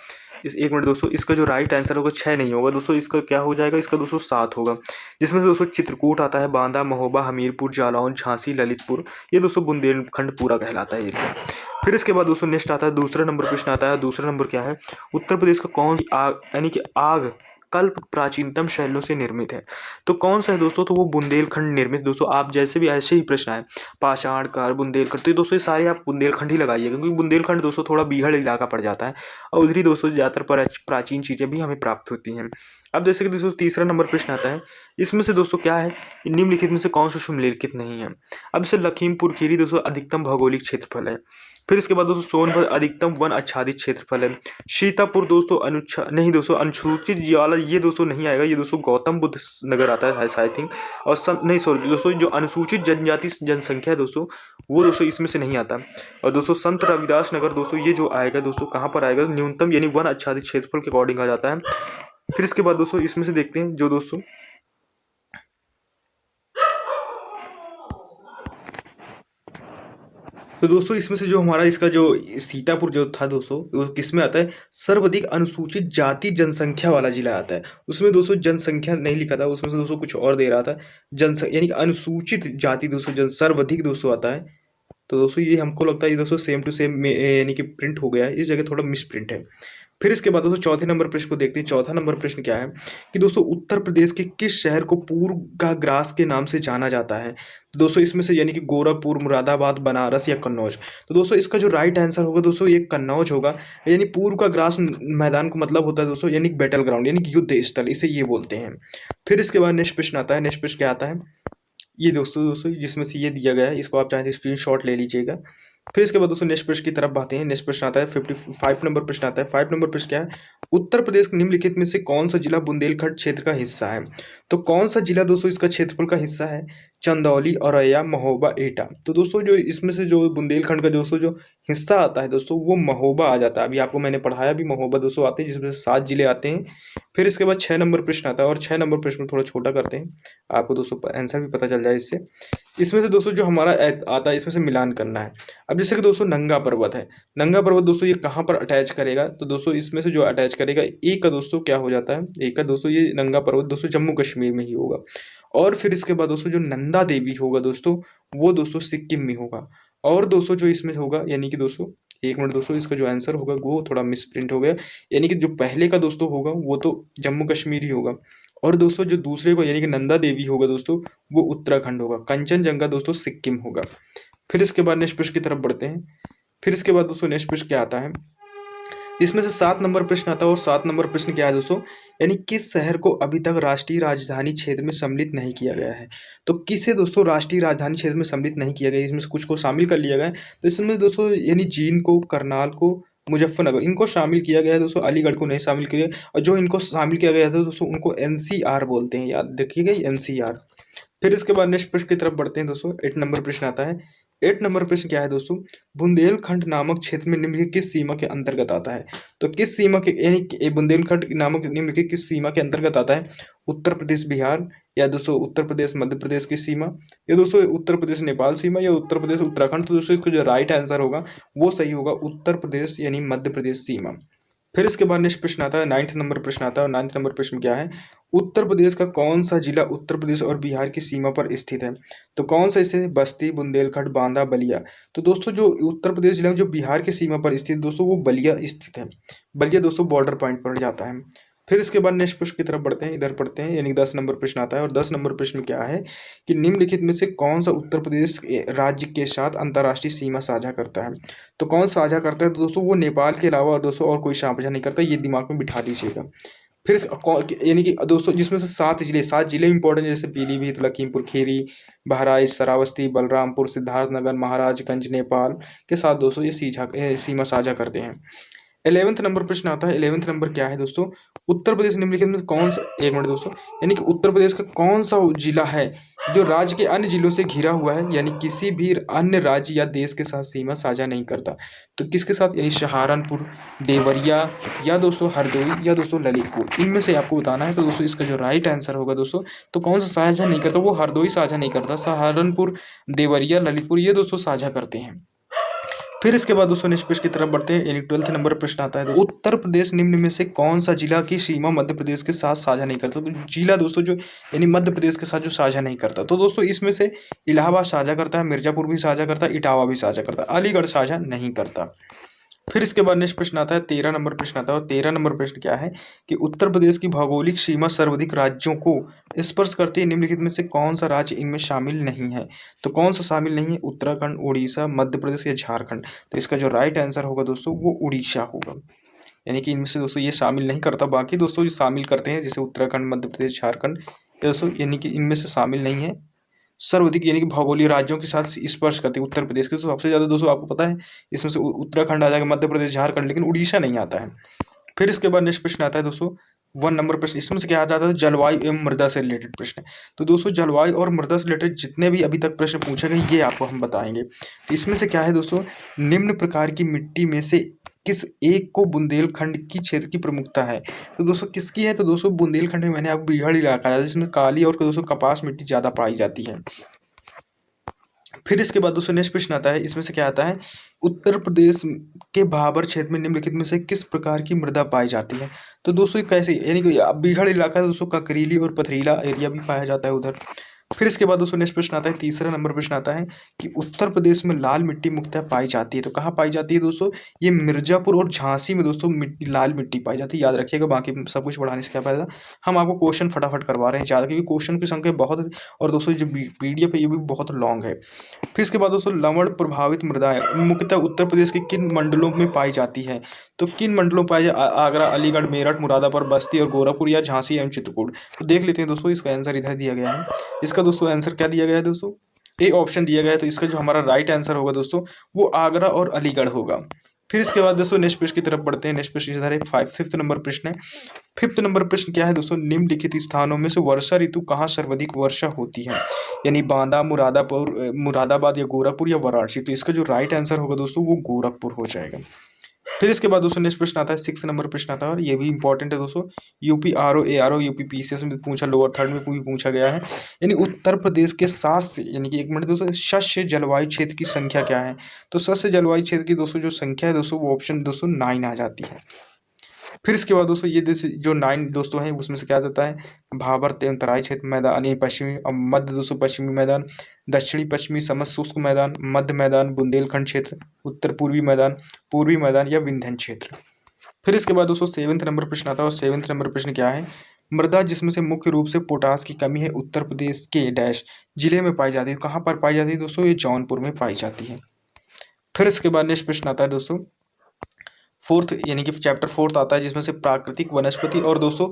एक मिनट दोस्तों, इसका जो राइट आंसर होगा 6 नहीं होगा दोस्तों, इसका क्या हो जाएगा, इसका दोस्तों 7 होगा, जिसमें से दोस्तों चित्रकूट आता है, बांदा, महोबा, हमीरपुर, जालौन, झांसी, ललितपुर, ये दोस्तों बुंदेलखंड पूरा कहलाता है एरिया। फिर इसके बाद दोस्तों नेक्स्ट आता है दूसरा नंबर प्रश्न आता है। दूसरा नंबर क्या है, उत्तर प्रदेश का कौन यानी कि आग कल्प प्राचीनतम शैलों से निर्मित है। तो कौन सा है दोस्तों, तो वो बुंदेलखंड निर्मित। दोस्तों आप जैसे भी ऐसे ही प्रश्न आए पाषाण काल बुंदेलखंड, तो ये दोस्तों ये सारे आप बुंदेलखंड ही लगाइए, क्योंकि बुंदेलखंड दोस्तों थोड़ा बीहड़ इलाका पड़ जाता है और उधर ही दोस्तों ज़्यादातर प्राचीन चीज़ें भी हमें प्राप्त होती हैं। अब जैसे कि दोस्तों तीसरा नंबर प्रश्न आता है, इसमें से दोस्तों क्या है, निम्नलिखित में से कौन सा निम्नलिखित नहीं है। अब जैसे लखीमपुर खीरी दोस्तों अधिकतम भौगोलिक क्षेत्रफल है। फिर इसके बाद दोस्तों सोनभद्र अधिकतम वन आच्छादित क्षेत्रफल है। सीतापुर दोस्तों नहीं दोस्तों अनुसूचित वाला ये दोस्तों नहीं आएगा, ये दोस्तों गौतम बुद्ध नगर आता है आई थिंक। और नहीं सॉरी दोस्तों, जो अनुसूचित जनजाति जनसंख्या है दोस्तों वो दोस्तों इसमें से नहीं आता। और दोस्तों संत रविदास नगर दोस्तों ये जो आएगा दोस्तों कहाँ पर आएगा, न्यूनतम यानी वन आच्छादित क्षेत्रफल के अकॉर्डिंग आ जाता है। फिर इसके बाद दोस्तों इसमें से देखते हैं जो दोस्तों तो दोस्तों इसमें से जो हमारा इसका जो सीतापुर जो था दोस्तों वो किस में आता है, सर्वाधिक अनुसूचित जाति जनसंख्या वाला जिला आता है। उसमें दोस्तों जनसंख्या नहीं लिखा था, उसमें से दोस्तों कुछ और दे रहा था यानी कि अनुसूचित जाति दोस्तों सर्वाधिक दोस्तों आता है। तो दोस्तों ये हमको लगता है ये दोस्तों सेम टू सेम यानी कि प्रिंट हो गया है, इस जगह थोड़ा मिस प्रिंट है। फिर इसके बाद दोस्तों चौथे नंबर प्रश्न को देखते हैं। चौथा नंबर प्रश्न क्या है कि दोस्तों उत्तर प्रदेश के किस शहर को पूर्व का ग्रास के नाम से जाना जाता है। तो दोस्तों इसमें से यानी कि गोरखपुर, मुरादाबाद, बनारस या कन्नौज। तो दोस्तों इसका जो राइट आंसर होगा दोस्तों ये कन्नौज होगा। यानी पूर्व का ग्रास मैदान को मतलब होता है दोस्तों यानी बैटल ग्राउंड यानी कि युद्ध स्थल, इसे ये बोलते हैं। फिर इसके बाद नेक्स्ट प्रश्न आता है। नेक्स्ट प्रश्न क्या आता है, ये दोस्तों जिसमें से ये दिया गया है, इसको आप चाहें तो स्क्रीनशॉट ले लीजिएगा। फिर इसके बाद दोस्तों नेक्स्ट प्रश्न की तरफ आते हैं। नेक्स्ट प्रश्न आता है 55 नंबर प्रश्न आता है। 5 नंबर प्रश्न क्या है, उत्तर प्रदेश निम्नलिखित में से कौन सा जिला बुंदेलखंड क्षेत्र का हिस्सा है। तो कौन सा जिला दोस्तों इसका क्षेत्रफल का हिस्सा है, चंदौली, औरैया, महोबा, एटा। तो दोस्तों जो इसमें से जो बुंदेलखंड का दोस्तों जो हिस्सा आता है दोस्तों वो महोबा आ जाता है। अभी आपको मैंने पढ़ाया भी, महोबा दोस्तों आते हैं जिसमें से 7 जिले आते हैं। फिर इसके बाद 6 नंबर प्रश्न आता है और 6 नंबर प्रश्न थोड़ा छोटा करते हैं, आपको दोस्तों आंसर भी पता चल जाए इससे। इसमें से दोस्तों जो हमारा आता है इसमें से मिलान करना है। अब जैसे कि दोस्तों नंगा पर्वत है, नंगा पर्वत दोस्तों ये कहाँ पर अटैच करेगा, तो दोस्तों इसमें से जो अटैच करेगा एक का दोस्तों क्या हो जाता है, एक का दोस्तों ये नंगा पर्वत दोस्तों जम्मू कश्मीर में ही होगा। और फिर इसके बाद दोस्तों जो नंदा देवी होगा दोस्तों वो दोस्तों सिक्किम में होगा। और दोस्तों जो इसमें होगा यानी कि दोस्तों एक मिनट दोस्तों, इसका जो आंसर होगा वो थोड़ा मिसप्रिंट हो गया, यानी कि जो पहले का दोस्तों होगा वो तो जम्मू कश्मीर ही होगा। और दोस्तों जो दूसरे को यानी कि नंदा देवी होगा दोस्तों वो उत्तराखंड होगा। कंचनजंगा दोस्तों सिक्किम होगा। फिर इसके बाद नेक्स्ट प्रश्न की तरफ बढ़ते हैं। फिर इसके बाद दोस्तों नेक्स्ट प्रश्न क्या आता है, इसमें से 7 नंबर प्रश्न आता है। और 7 नंबर प्रश्न क्या है दोस्तों, यानी किस शहर को अभी तक राष्ट्रीय राजधानी क्षेत्र में सम्मिलित नहीं किया गया है। तो किसे दोस्तों राष्ट्रीय राजधानी क्षेत्र में सम्मिलित नहीं किया गया, इसमें से कुछ को शामिल कर लिया गया है। तो इसमें दोस्तों यानी जींद को, करनाल को, मुजफ्फरनगर इनको शामिल किया गया है दोस्तों, अलीगढ़ को नहीं शामिल किया। और जो इनको शामिल किया गया था दोस्तों उनको एनसीआर बोलते हैं, याद रखिएगा एनसीआर। फिर इसके बाद नेक्स्ट प्रश्न की तरफ बढ़ते हैं दोस्तों। 8 नंबर प्रश्न आता है। 8 नंबर प्रश्न क्या है दोस्तों, बुंदेलखंड नामक क्षेत्र में निम्नलिखित किस सीमा के अंतर्गत आता है। तो किस सीमा के यानी कि बुंदेलखंड नामक निम्नलिखित किस सीमा के अंतर्गत आता है, उत्तर प्रदेश बिहार, या दोस्तों उत्तर प्रदेश मध्य प्रदेश की सीमा, या दोस्तों उत्तर प्रदेश नेपाल सीमा, या उत्तर प्रदेश उत्तराखंड। तो दोस्तों इसका जो राइट आंसर होगा वो सही होगा उत्तर प्रदेश यानी मध्य प्रदेश सीमा। फिर इसके बाद नेक्स्ट प्रश्न आता है 9th नंबर प्रश्न आता है। और 9th नंबर प्रश्न क्या है, उत्तर प्रदेश का कौन सा जिला उत्तर प्रदेश और बिहार की सीमा पर स्थित है। तो कौन सा इसे, बस्ती, बुंदेलखंड, बांदा, बलिया। तो दोस्तों जो उत्तर प्रदेश जिला जो बिहार की सीमा पर स्थित दोस्तों वो बलिया स्थित है। बलिया दोस्तों बॉर्डर पॉइंट पर जाता है। फिर इसके बाद नेक्स्ट प्रश्न की तरफ बढ़ते हैं, इधर पढ़ते हैं, यानी 10 नंबर प्रश्न आता है। और 10 नंबर प्रश्न क्या है कि निम्नलिखित में से कौन सा उत्तर प्रदेश राज्य के साथ अंतर्राष्ट्रीय सीमा साझा करता है। तो कौन साझा करता है, तो दोस्तों वो नेपाल के अलावा और दोस्तों और कोई साझा नहीं करता, ये दिमाग में बिठा लीजिएगा। फिर यानी कि दोस्तों जिसमें से 7 जिले इंपॉर्टेंट, जैसे पीलीभीत, लखीमपुर खीरी, बहराइच, श्रावस्ती, बलरामपुर, सिद्धार्थनगर, महाराजगंज नेपाल के साथ दोस्तों ये सीमा साझा करते हैं। 11th नंबर प्रश्न आता है। 11th नंबर क्या है दोस्तों, उत्तर प्रदेश निम्नलिखित में कौन सा, एक मिनट दोस्तों, यानी कि उत्तर प्रदेश का कौन सा जिला है जो राज्य के अन्य जिलों से घिरा हुआ है, यानी किसी भी अन्य राज्य या देश के साथ सीमा साझा नहीं करता। तो किसके साथ, यानी सहारनपुर, देवरिया, या दोस्तों हरदोई, या दोस्तों ललितपुर, इनमें से आपको बताना है। तो दोस्तों इसका जो राइट आंसर होगा दोस्तों, तो कौन सा साझा नहीं करता, वो हरदोई साझा नहीं करता, सहारनपुर, देवरिया, ललितपुर ये दोस्तों साझा करते हैं। फिर इसके बाद दोस्तों नेक्स्ट प्रश्न की तरफ बढ़ते हैं, यानी 12th नंबर प्रश्न आता है। उत्तर प्रदेश निम्न में से कौन सा जिला की सीमा मध्य प्रदेश के साथ साझा नहीं करता। तो जिला दोस्तों जो यानी मध्य प्रदेश के साथ जो साझा नहीं करता, तो दोस्तों इसमें से इलाहाबाद साझा करता है, मिर्जापुर भी साझा करता है, इटावा भी साझा करता है, अलीगढ़ साझा नहीं करता। फिर इसके बाद नेक्स्ट प्रश्न आता है 13 नंबर प्रश्न आता है, और 13 नंबर प्रश्न क्या है कि उत्तर प्रदेश की भौगोलिक सीमा सर्वाधिक राज्यों को स्पर्श करती है, निम्नलिखित में से कौन सा राज्य इनमें शामिल नहीं है। तो कौन सा शामिल नहीं है, उत्तराखंड, उड़ीसा, मध्य प्रदेश या झारखंड। तो इसका जो राइट आंसर होगा दोस्तों वो उड़ीसा होगा, यानी कि इनमें से दोस्तों ये शामिल नहीं करता। बाकी दोस्तों ये शामिल करते हैं, जैसे उत्तराखंड, मध्य प्रदेश, झारखंड, दोस्तों यानी कि इनमें से शामिल नहीं है। सर्वाधिक यानी कि भौगोलिक राज्यों के साथ स्पर्श करती है उत्तर प्रदेश के, तो सबसे ज़्यादा दोस्तों आपको पता है इसमें से उत्तराखंड आ जाएगा, मध्य प्रदेश, झारखंड, लेकिन उड़ीसा नहीं आता है। फिर इसके बाद नेक्स्ट प्रश्न आता है दोस्तों 1 नंबर प्रश्न, इसमें से क्या आ जाता है, जलवायु एवं मृदा से रिलेटेड प्रश्न है। तो दोस्तों जलवायु और मृदा से रिलेटेड जितने भी अभी तक प्रश्न पूछे गए ये आपको हम बताएंगे। तो इसमें से क्या है दोस्तों, निम्न प्रकार की मिट्टी में से किस एक को बुंदेलखंड की क्षेत्र की प्रमुखता है। तो दोस्तों किसकी है, तो दोस्तों बुंदेलखंड में मैंने आपको बीहड़ इलाका है जिसमें काली और दोस्तों कपास मिट्टी ज़्यादा पाई जाती है। फिर इसके बाद दोस्तों नेक्स्ट प्रश्न आता है, इसमें से क्या आता है, उत्तर प्रदेश के भाबर क्षेत्र में निम्नलिखित में से किस प्रकार की मृदा पाई जाती है। तो दोस्तों ये कैसे, यानी कि बीहड़ इलाका है दोस्तों, ककरीली और पथरीला एरिया भी पाया जाता है उधर। फिर इसके बाद दोस्तों नेक्स्ट प्रश्न आता है, तीसरा नंबर प्रश्न आता है कि उत्तर प्रदेश में लाल मिट्टी मुख्यतः पाई जाती है। तो कहाँ पाई जाती है दोस्तों, ये मिर्जापुर और झांसी में दोस्तों लाल मिट्टी पाई जाती है, याद रखिएगा। बाकी सब कुछ बढ़ाने से क्या फायदा, हम आपको क्वेश्चन फटाफट करवा रहे हैं ज़्यादा, क्योंकि क्वेश्चन की संख्या बहुत है और दोस्तों जो PDF है ये भी बहुत लॉन्ग है। फिर इसके बाद दोस्तों लवण प्रभावित मृदाएं मुख्यतः उत्तर प्रदेश के किन मंडलों में पाई जाती है। तो किन मंडलों में पाई आगरा, अलीगढ़, मेरठ, मुरादाबाद, बस्ती और गोरखपुर, या झांसी एवं चित्रकूट। तो देख लेते हैं दोस्तों, इसका आंसर इधर दिया गया है। इसका दोस्तों आंसर क्या दिया गया है दोस्तों, ए ऑप्शन दिया गया है। तो इसका जो हमारा राइट आंसर होगा दोस्तों वो आगरा और अलीगढ़ होगा। फिर इसके बाद दोस्तों नेक्स्ट प्रश्न की तरफ बढ़ते हैं। नेक्स्ट प्रश्न इधर है, 5th नंबर प्रश्न है। 5th नंबर प्रश्न क्या है दोस्तों, निम्नलिखित स्थानों में से वर्षा ऋतु कहाँ सर्वाधिक वर्षा होती है, यानी बांदा, मुरादाबाद या गोरखपुर या वाराणसी। तो इसका जो राइट आंसर होगा दोस्तों वो गोरखपुर हो जाएगा। फिर इसके बाद दोस्तों नेक्स्ट प्रश्न आता है, 6 नंबर प्रश्न आता है, और ये भी इंपॉर्टेंट है दोस्तों, UP RO ARO UP PCS में पूछा, लोअर थर्ड में भी पूछा गया है। यानी उत्तर प्रदेश के 7 से, यानी कि 1 मिनट दोस्तों, शस्य जलवायु क्षेत्र की संख्या क्या है। तो शस्य जलवायु क्षेत्र की दोस्तों जो संख्या है दोस्तों वो ऑप्शन दोस्तों 9 आ जाती है। फिर इसके बाद दोस्तों ये जो 9 दोस्तों हैं उसमें से क्या जाता है, भाबर तराई क्षेत्र मैदान, यानी पश्चिमी और मध्य दोस्तों पश्चिमी मैदान, दक्षिणी पश्चिमी समशुष्क मैदान, मध्य मैदान, बुंदेलखंड क्षेत्र, उत्तर पूर्वी मैदान, पूर्वी मैदान या विंध्य क्षेत्र। फिर इसके बाद दोस्तों 7th नंबर प्रश्न आता है, और 7th नंबर प्रश्न क्या है, मृदा जिसमें से मुख्य रूप से पोटास की कमी है उत्तर प्रदेश के डैश जिले में पाई जाती है। कहाँ पर पाई जाती है दोस्तों, ये जौनपुर में पाई जाती है। फिर इसके बाद नेक्स्ट प्रश्न आता है दोस्तों 4th, यानी कि चैप्टर 4th आता है, जिसमें से प्राकृतिक वनस्पति और दोस्तों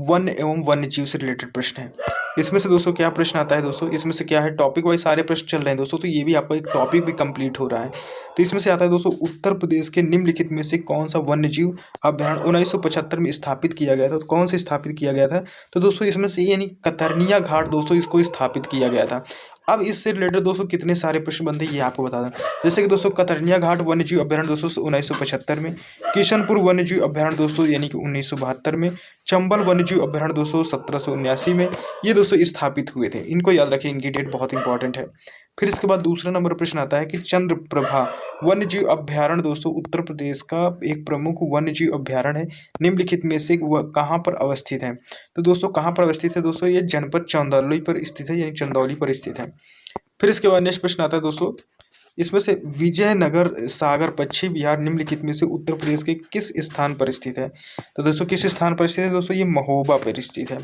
वन एवं वन्य जीव से रिलेटेड प्रश्न है। इसमें से दोस्तों क्या प्रश्न आता है दोस्तों, इसमें से क्या है, टॉपिक वाइज सारे प्रश्न चल रहे हैं दोस्तों, तो ये भी आपका एक टॉपिक भी कंप्लीट हो रहा है। तो इसमें से आता है दोस्तों, उत्तर प्रदेश के निम्नलिखित में से कौन सा वन्य जीव अभ्यारण्य 1975 में स्थापित किया गया था। तो कौन से स्थापित किया गया था, तो दोस्तों इसमें से यानी कतरनिया घाट दोस्तों इसको स्थापित किया गया था। अब इससे रिलेटेड दोस्तों कितने सारे प्रश्न बनते हैं ये आपको बता दें, जैसे कि दोस्तों कतरनिया घाट वन्यजीव अभ्यारण्य दोस्तों 1975 में, किशनपुर वन्यजीव अभ्यारण्य दोस्तों यानी कि 1972 में, चंबल वन्यजीव अभ्यारण्य दोस्तों 1779 में, ये दोस्तों स्थापित हुए थे। इनको याद रखिए, इनकी डेट बहुत इंपॉर्टेंट है। फिर इसके बाद दूसरा नंबर प्रश्न आता है कि चंद्रप्रभा वन्यजीव अभ्यारण्य दोस्तों उत्तर प्रदेश का एक प्रमुख वन्यजीव अभ्यारण्य है, निम्नलिखित में से वह कहाँ पर अवस्थित है। तो दोस्तों कहाँ पर अवस्थित है दोस्तों, ये जनपद चंदौली पर स्थित है, यानी चंदौली पर स्थित है। फिर इसके बाद नेक्स्ट प्रश्न आता है दोस्तों, इसमें से विजयनगर सागर पश्चिम बिहार निम्नलिखित में से उत्तर प्रदेश के किस स्थान पर स्थित है। तो दोस्तों किस स्थान पर स्थित है दोस्तों, ये महोबा पर स्थित है।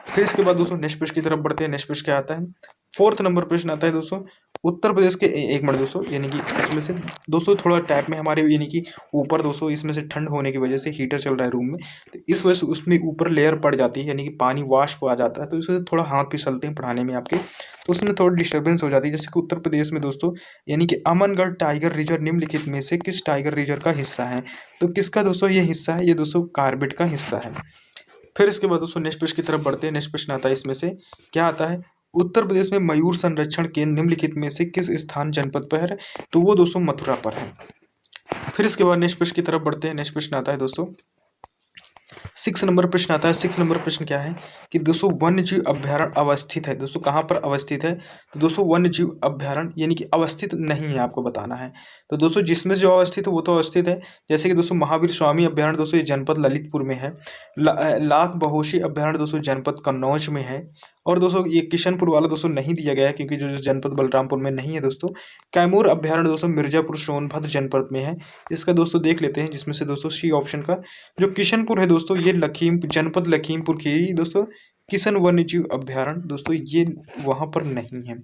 फिर इसके बाद दोस्तों नेक्स्ट प्रश्न की तरफ बढ़ते हैं। नेक्स्ट प्रश्न क्या आता है, 4th नंबर प्रश्न आता है दोस्तों, उत्तर प्रदेश के एक मिनट दोस्तों, यानी कि इसमें से दोस्तों थोड़ा टैप में हमारे यानी कि ऊपर दोस्तों इसमें से ठंड होने की वजह से हीटर चल रहा है रूम में, तो इस वजह से उसमें ऊपर लेयर पड़ जाती है, यानी कि पानी वाष्प आ जाता है, तो इससे थोड़ा हाथ फिसलते हैं पढ़ाने में आपके, तो उसमें थोड़ी डिस्टर्बेंस हो जाती है। जैसे कि उत्तर प्रदेश में दोस्तों यानी कि अमनगढ़ टाइगर रिजर्व निम्नलिखित में से किस टाइगर रिजर्व का हिस्सा है। तो किसका दोस्तों ये हिस्सा है, ये दोस्तों कार्बेट का हिस्सा है। फिर इसके बाद दोस्तों नेक्स्ट प्रश्न की तरफ बढ़ते हैं। नेक्स्ट प्रश्न आता है, इसमें से क्या आता है, उत्तर प्रदेश में मयूर संरक्षण केंद्र निम्नलिखित में से किस स्थान जनपद पर है। तो वो दोस्तों मथुरा पर है। फिर इसके बाद नेक्स्ट प्रश्न की तरफ बढ़ते हैं। नेक्स्ट प्रश्न आता है दोस्तों, 6 नंबर प्रश्न आता है। 6 नंबर प्रश्न क्या है कि दोस्तों वन्य जीव अभ्यारण्य अवस्थित है। दोस्तों कहाँ पर अवस्थित है? तो दोस्तों वन्य जीव अभ्यारण्य यानी कि अवस्थित नहीं है, आपको बताना है। तो दोस्तों जिसमें जो अवस्थित है वो तो अवस्थित है। जैसे कि दोस्तों महावीर स्वामी अभ्यारण्य दोस्तों ये जनपद ललितपुर में है। लाख बहोशी अभ्यारण्य दोस्तों जनपद कन्नौज में है। और दोस्तों ये किशनपुर वाला दोस्तों नहीं दिया गया है, क्योंकि जो जनपद बलरामपुर में नहीं है दोस्तों। कैमूर अभ्यारण्य दोस्तों मिर्जापुर सोनभद्र जनपद में है। इसका दोस्तों देख लेते हैं, जिसमें से दोस्तों सी ऑप्शन का जो किशनपुर है दोस्तों ये जनपद लखीमपुर खीरी दोस्तों किशन वन्य जीव अभ्यारण्य दोस्तों ये वहां पर नहीं है।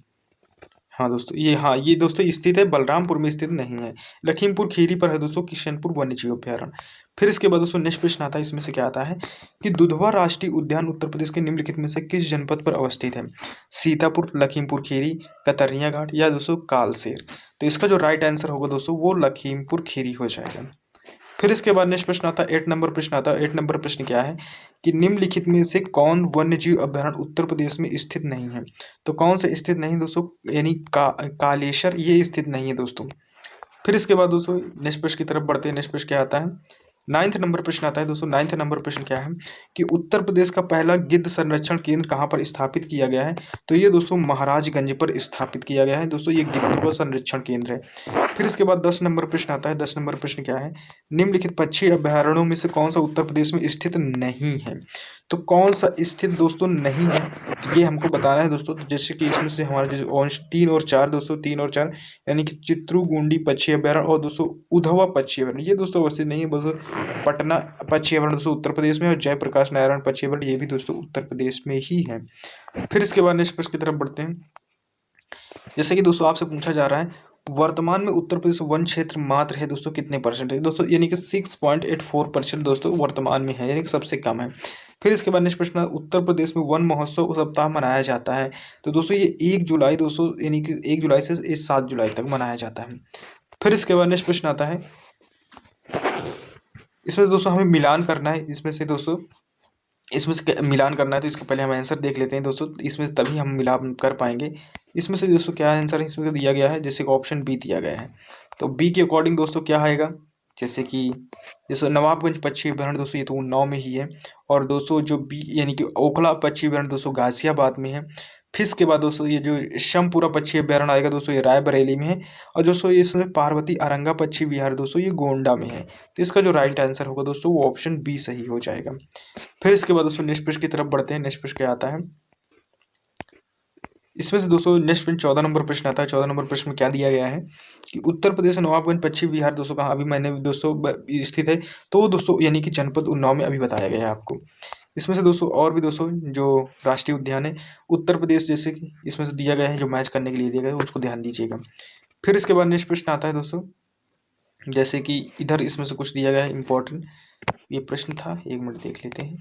हाँ दोस्तों ये दोस्तों स्थित है, बलरामपुर में स्थित नहीं है। लखीमपुर खीरी पर है दोस्तों किशनपुर वन्य जीव अभ्यारण्य। फिर इसके बाद दोस्तों नेक्स्ट प्रश्न आता है, इसमें से क्या आता है कि दुधवा राष्ट्रीय उद्यान उत्तर प्रदेश के निम्नलिखित में से किस जनपद पर अवस्थित है? सीतापुर, लखीमपुर खीरी, कतरिया घाट या दोस्तों कालसेर। तो इसका जो राइट आंसर होगा दोस्तों वो लखीमपुर खीरी हो जाएगा। फिर इसके बाद नेक्स्ट प्रश्न आता है 8 नंबर प्रश्न आता है। 8 नंबर प्रश्न क्या है कि निम्नलिखित में से कौन वन्य जीव अभ्यारण्य उत्तर प्रदेश में स्थित नहीं है? तो कौन से स्थित नहीं दोस्तों, यानी कालेश्वर ये स्थित नहीं है दोस्तों। फिर इसके बाद दोस्तों नेक्स्ट प्रश्न की तरफ बढ़ते हैं। नेक्स्ट प्रश्न क्या आता है? 9th नंबर प्रश्न आता है दोस्तों। 9th नंबर प्रश्न क्या है कि उत्तर प्रदेश का पहला गिद्ध संरक्षण केंद्र कहाँ पर स्थापित किया गया है? तो ये दोस्तों महाराजगंज पर स्थापित किया गया है दोस्तों, ये गिद्धों का संरक्षण केंद्र है। फिर इसके बाद 10 नंबर प्रश्न आता है। 10 नंबर प्रश्न क्या है? निम्नलिखित पक्षी अभ्यारण्यों में से कौन सा उत्तर प्रदेश में स्थित नहीं है? तो कौन सा स्थित दोस्तों नहीं है ये हमको बताना है दोस्तों। तो जैसे कि इसमें से हमारे जो 3 और 4 दोस्तों 3 और 4 यानी कि चित्रूगुंडी पक्षी अभ्यारण्य और दोस्तों उधवा पक्षी अभ्यारण्य ये दोस्तों अवस्थित नहीं है। दोस्तों पटना पक्षी अभ्यारण्य दोस्तों उत्तर प्रदेश में और जयप्रकाश नारायण पक्षी अभ्यारण्य ये भी दोस्तों उत्तर प्रदेश में ही है। फिर इसके बाद नेक्स्ट प्रश्न की तरफ बढ़ते हैं। जैसे कि दोस्तों आपसे पूछा जा रहा है वर्तमान में उत्तर प्रदेश वन क्षेत्र मात्र है दोस्तों कितने परसेंट है? दोस्तों यानी कि 6.84% दोस्तों वर्तमान में है, यानी कि सबसे कम है। फिर इसके बाद नेक्स्ट प्रश्न उत्तर प्रदेश में वन महोत्सव सप्ताह मनाया जाता है। तो दोस्तों ये 1 जुलाई दोस्तों यानी कि 1 जुलाई से 7 जुलाई तक मनाया जाता है। फिर इसके बाद नेक्स्ट प्रश्न आता है, इसमें दोस्तों हमें मिलान करना है। इसमें से दोस्तों इसमें से मिलान करना है, तो इसके पहले हम आंसर देख लेते हैं दोस्तों, इसमें तभी हम मिलान कर पाएंगे। इसमें से दोस्तों क्या आंसर है इसमें दिया गया है, जैसे कि ऑप्शन बी दिया गया है। तो बी के अकॉर्डिंग दोस्तों क्या आएगा, जैसे नवाबगंज पक्षी अभ्यारण्य दोस्तों ये तो उन्नाव में ही है। और दोस्तों जो बी यानी कि ओखला पक्षी अभ्यारण्य दोस्तों गाजियाबाद में है। फिर इसके बाद दोस्तों ये जो शमपुरा पक्षी अभ्यारण्य आएगा दोस्तों ये रायबरेली में है। और दोस्तों ये इसमें पार्वती अरंगा पक्षी विहार दोस्तों ये गोंडा में है। तो इसका जो राइट आंसर होगा दोस्तों वो ऑप्शन बी सही हो जाएगा। फिर इसके बाद दोस्तों नेक्स्ट प्रश्न की तरफ बढ़ते हैं। नेक्स्ट प्रश्न क्या आता है, इसमें से दोस्तों नेक्स्ट प्रश्न 14 नंबर प्रश्न आता है। 14 नंबर प्रश्न में क्या दिया गया है कि उत्तर प्रदेश नवाबगंज पक्षी विहार दोस्तों कहाँ अभी मैंने दोस्तों स्थित है? तो दोस्तों यानी कि जनपद उन्नाव में अभी बताया गया है आपको। इसमें से दोस्तों और भी दोस्तों जो राष्ट्रीय उद्यान है उत्तर प्रदेश जैसे कि इसमें से दिया गया है, जो मैच करने के लिए दिया गया है उसको ध्यान दीजिएगा। फिर इसके बाद नेक्स्ट प्रश्न आता है दोस्तों, जैसे कि इधर इसमें से कुछ दिया गया है इंपॉर्टेंट। ये प्रश्न था, 1 मिनट देख लेते हैं।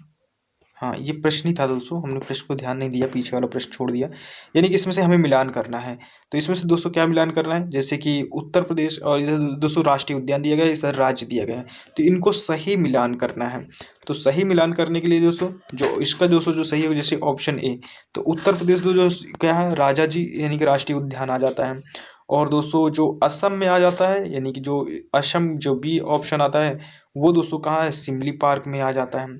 हाँ ये प्रश्न ही था दोस्तों, हमने प्रश्न को ध्यान नहीं दिया, पीछे वाला प्रश्न छोड़ दिया। यानी कि इसमें से हमें मिलान करना है। तो इसमें से दोस्तों क्या मिलान करना है, जैसे कि उत्तर प्रदेश और इधर दोस्तों राष्ट्रीय उद्यान दिया गया है, इधर राज्य दिया गया है। तो इनको सही मिलान करना है। तो सही मिलान करने के लिए दोस्तों जो इसका दोस्तों जो सही है, जैसे ऑप्शन ए, तो उत्तर प्रदेश जो क्या है राजा जी यानी कि राष्ट्रीय उद्यान आ जाता है। और दोस्तों जो असम में आ जाता है यानी कि जो असम जो बी ऑप्शन आता है वो दोस्तों कहाँ है, सिमली पार्क में आ जाता है।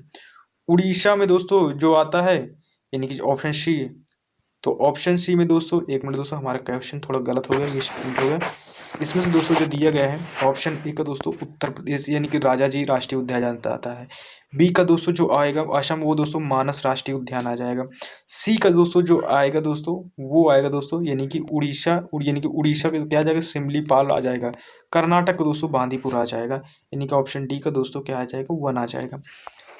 उड़ीसा में दोस्तों जो आता है यानी कि ऑप्शन सी, तो ऑप्शन सी में दोस्तों 1 मिनट दोस्तों हमारा क्वेश्चन थोड़ा गलत हो गया, मिसप्रिंट हो गया। इसमें से दोस्तों जो दिया गया है ऑप्शन ए का दोस्तों उत्तर प्रदेश यानी कि राजा जी राष्ट्रीय उद्यान आता है। बी का दोस्तों जो आएगा असम वो दोस्तों मानस राष्ट्रीय उद्यान आ जाएगा। सी का दोस्तों जो आएगा दोस्तों वो आएगा दोस्तों यानी कि उड़ीसा यानी कि उड़ीसा का क्या आ जाएगा, सिमलीपाल आ जाएगा। कर्नाटक का दोस्तों बांदीपुर आ जाएगा, यानी कि ऑप्शन डी का दोस्तों क्या आ जाएगा, 1 आ जाएगा।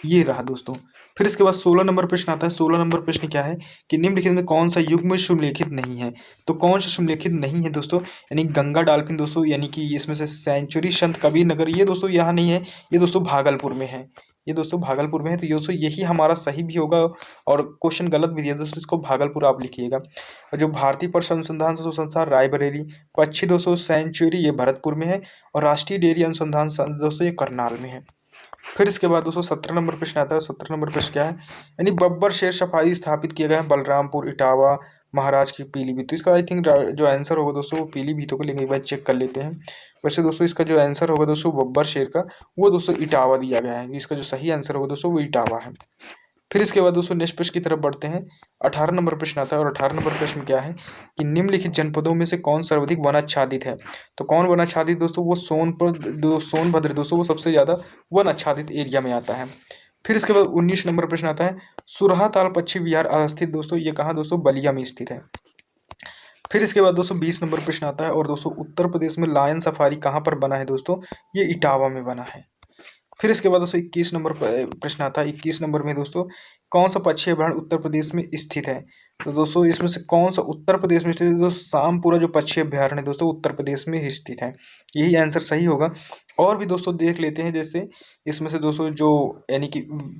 ये रहा दोस्तों। फिर इसके बाद 16 नंबर प्रश्न आता है। 16 नंबर प्रश्न क्या है कि निम्नलिखित में कौन सा युग्म सुमेलित नहीं है? तो कौन सा सुमेलित नहीं है दोस्तों, यानी गंगा डॉल्फिन दोस्तों, यानी कि इसमें से सेंचुरी संत कबीर नगर ये दोस्तों यहाँ नहीं है, ये दोस्तों भागलपुर में है। ये दोस्तों भागलपुर में है। तो दोस्तों यही हमारा सही भी होगा और क्वेश्चन गलत भी दिया दोस्तों, इसको भागलपुर आप लिखिएगा। और जो भारतीय पशु अनुसंधान संस्थान रायबरेली, पक्षी दोस्तों सेंचुरी ये भरतपुर में है। और राष्ट्रीय डेयरी अनुसंधान दोस्तों ये करनाल में है। फिर इसके बाद दोस्तों 17 नंबर प्रश्न आता है। 17 नंबर प्रश्न क्या है, यानी बब्बर शेर सफारी स्थापित किया गया है बलरामपुर, इटावा, महाराज की पीलीभीत। तो इसका आई थिंक जो आंसर होगा दोस्तों वो पीलीभीतों को लेंगे, एक बार चेक कर लेते हैं। वैसे दोस्तों इसका जो आंसर होगा दोस्तों बब्बर शेर का, वो दोस्तों इटावा दिया गया है। इसका जो सही आंसर होगा दोस्तों वो इटावा है। फिर इसके बाद दोस्तों नेक्स्ट प्रश्न की तरफ बढ़ते हैं। 18 नंबर प्रश्न आता है और 18 नंबर प्रश्न क्या है कि निम्नलिखित जनपदों में से कौन सर्वाधिक वन आच्छादित है। तो कौन वन आच्छादित दोस्तों, वो सोनभद्र दोस्तों, वो सबसे ज्यादा वन आच्छादित एरिया में आता है। फिर इसके बाद 19 नंबर प्रश्न आता है सुरहा ताल पक्षी विहार स्थित दोस्तों, ये कहाँ दोस्तों, बलिया में स्थित है। फिर इसके बाद दोस्तों 20 नंबर प्रश्न आता है और दोस्तों उत्तर प्रदेश में लायन सफारी कहाँ पर बना है दोस्तों, ये इटावा में बना है। फिर इसके बाद दोस्तों 21 नंबर प्रश्न आता है। 21 नंबर में दोस्तों कौन सा पक्षी अभयारण्य उत्तर प्रदेश में स्थित है। तो दोस्तों इसमें से कौन सा उत्तर प्रदेश में स्थित है, दोस्तों शामपुरा जो पक्षी अभयारण्य दोस्तों उत्तर प्रदेश में ही स्थित है। यही आंसर सही होगा। और भी दोस्तों देख लेते हैं, जैसे इसमें से दोस्तों जो यानी कि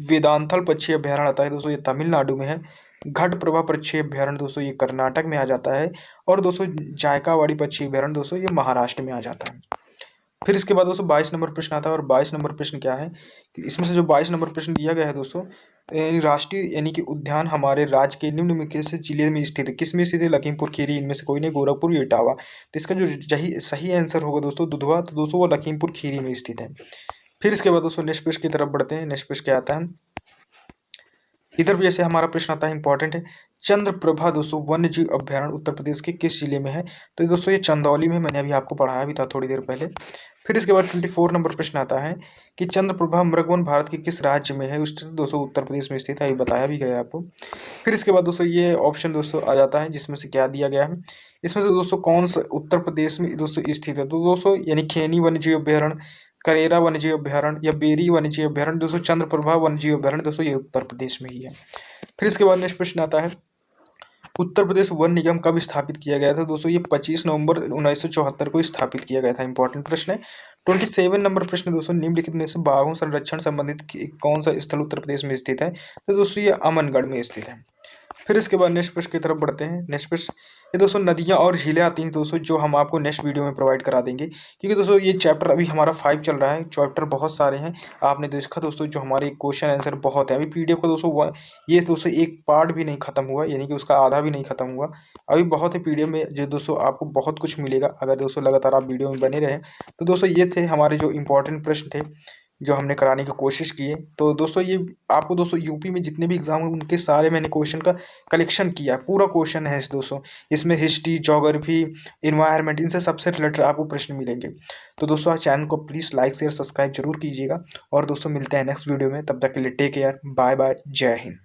वेदांथल पक्षी अभयारण्य आता है दोस्तों, ये तमिलनाडु में है। घट प्रभा पक्षी अभयारण्य दोस्तों ये कर्नाटक में आ जाता है। और दोस्तों जायकावाड़ी पक्षी अभयारण्य दोस्तों ये महाराष्ट्र में आ जाता है। फिर इसके बाद दोस्तों 22 नंबर प्रश्न आता है और 22 नंबर प्रश्न क्या है कि इसमें से जो 22 नंबर प्रश्न दिया गया है दोस्तों, राष्ट्रीय यानी कि उद्यान हमारे राज्य के निम्न में किस जिले में स्थित है। किस में स्थित है, लखीमपुर खीरी, इनमें से कोई नहीं, गोरखपुर या इटावा। तो इसका जो सही आंसर होगा दोस्तों दुधवा, तो दोस्तों वो लखीमपुर खीरी में स्थित है। फिर इसके बाद दोस्तों नेक्स्ट प्रश्न की तरफ बढ़ते हैं। नेक्स्ट प्रश्न क्या आता है, इधर भी जैसे हमारा प्रश्न आता है इंपॉर्टेंट है, चंद्रप्रभा दोस्तों वन्य जीव अभयारण्य उत्तर प्रदेश के किस जिले में है। तो दोस्तों ये चंदौली में, मैंने अभी आपको पढ़ाया भी था थोड़ी देर पहले। फिर इसके बाद 24 नंबर प्रश्न आता है कि चंद्रप्रभा मृगवन भारत के किस राज्य में है। उस दोस्तों उत्तर प्रदेश में स्थित है, ये बताया भी गया आपको। फिर इसके बाद दोस्तों ये ऑप्शन दोस्तों आ जाता है जिसमें से क्या दिया गया है, इसमें से दोस्तों कौन सा उत्तर प्रदेश में दोस्तों स्थित है। तो दोस्तों यानी खैनी वन्य जीव अभयारण्य, करेरा वन्य जीव अभयारण्य या बेरी वन्य जीव अभयारण्य दोस्तों, चंद्रप्रभा वन्य जीव अभयारण्य दोस्तों ये उत्तर प्रदेश में ही है। फिर इसके बाद नेक्स्ट प्रश्न आता है उत्तर प्रदेश वन निगम कब स्थापित किया गया था। दोस्तों ये 25 नवंबर 1974 को स्थापित किया गया था। इंपॉर्टेंट प्रश्न है। 27 नंबर प्रश्न दोस्तों निम्नलिखित में से बाघों संरक्षण संबंधित कौन सा स्थल उत्तर प्रदेश में स्थित है। तो दोस्तों ये अमनगढ़ में स्थित है। फिर इसके बाद नेक्स्ट प्रश्न की तरफ बढ़ते हैं। नेक्स्ट प्रश्न ये दोस्तों नदियां और झीलें आती हैं दोस्तों, जो हम आपको नेक्स्ट वीडियो में प्रोवाइड करा देंगे, क्योंकि दोस्तों ये चैप्टर अभी हमारा 5 चल रहा है। चैप्टर बहुत सारे हैं, आपने देखा दोस्तों जो हमारे क्वेश्चन आंसर बहुत है। अभी पीडीएफ का दोस्तों ये दोस्तों एक पार्ट भी नहीं खत्म हुआ, यानी कि उसका आधा भी नहीं खत्म हुआ। अभी बहुत है पीडीएफ में, जो दोस्तों आपको बहुत कुछ मिलेगा अगर दोस्तों लगातार आप वीडियो में बने रहे। तो दोस्तों ये थे हमारे जो इंपॉर्टेंट प्रश्न थे जो हमने कराने की कोशिश की है। तो दोस्तों ये आपको दोस्तों यूपी में जितने भी एग्जाम हैं उनके सारे मैंने क्वेश्चन का कलेक्शन किया, पूरा क्वेश्चन है दोस्तों। इसमें हिस्ट्री, ज्योग्राफी, इन्वायरमेंट, इनसे सबसे रिलेटेड आपको प्रश्न मिलेंगे। तो दोस्तों चैनल को प्लीज़ लाइक शेयर सब्सक्राइब जरूर कीजिएगा। और दोस्तों मिलते हैं नेक्स्ट वीडियो में, तब तक के लिए टेक केयर, बाय बाय, जय हिंद।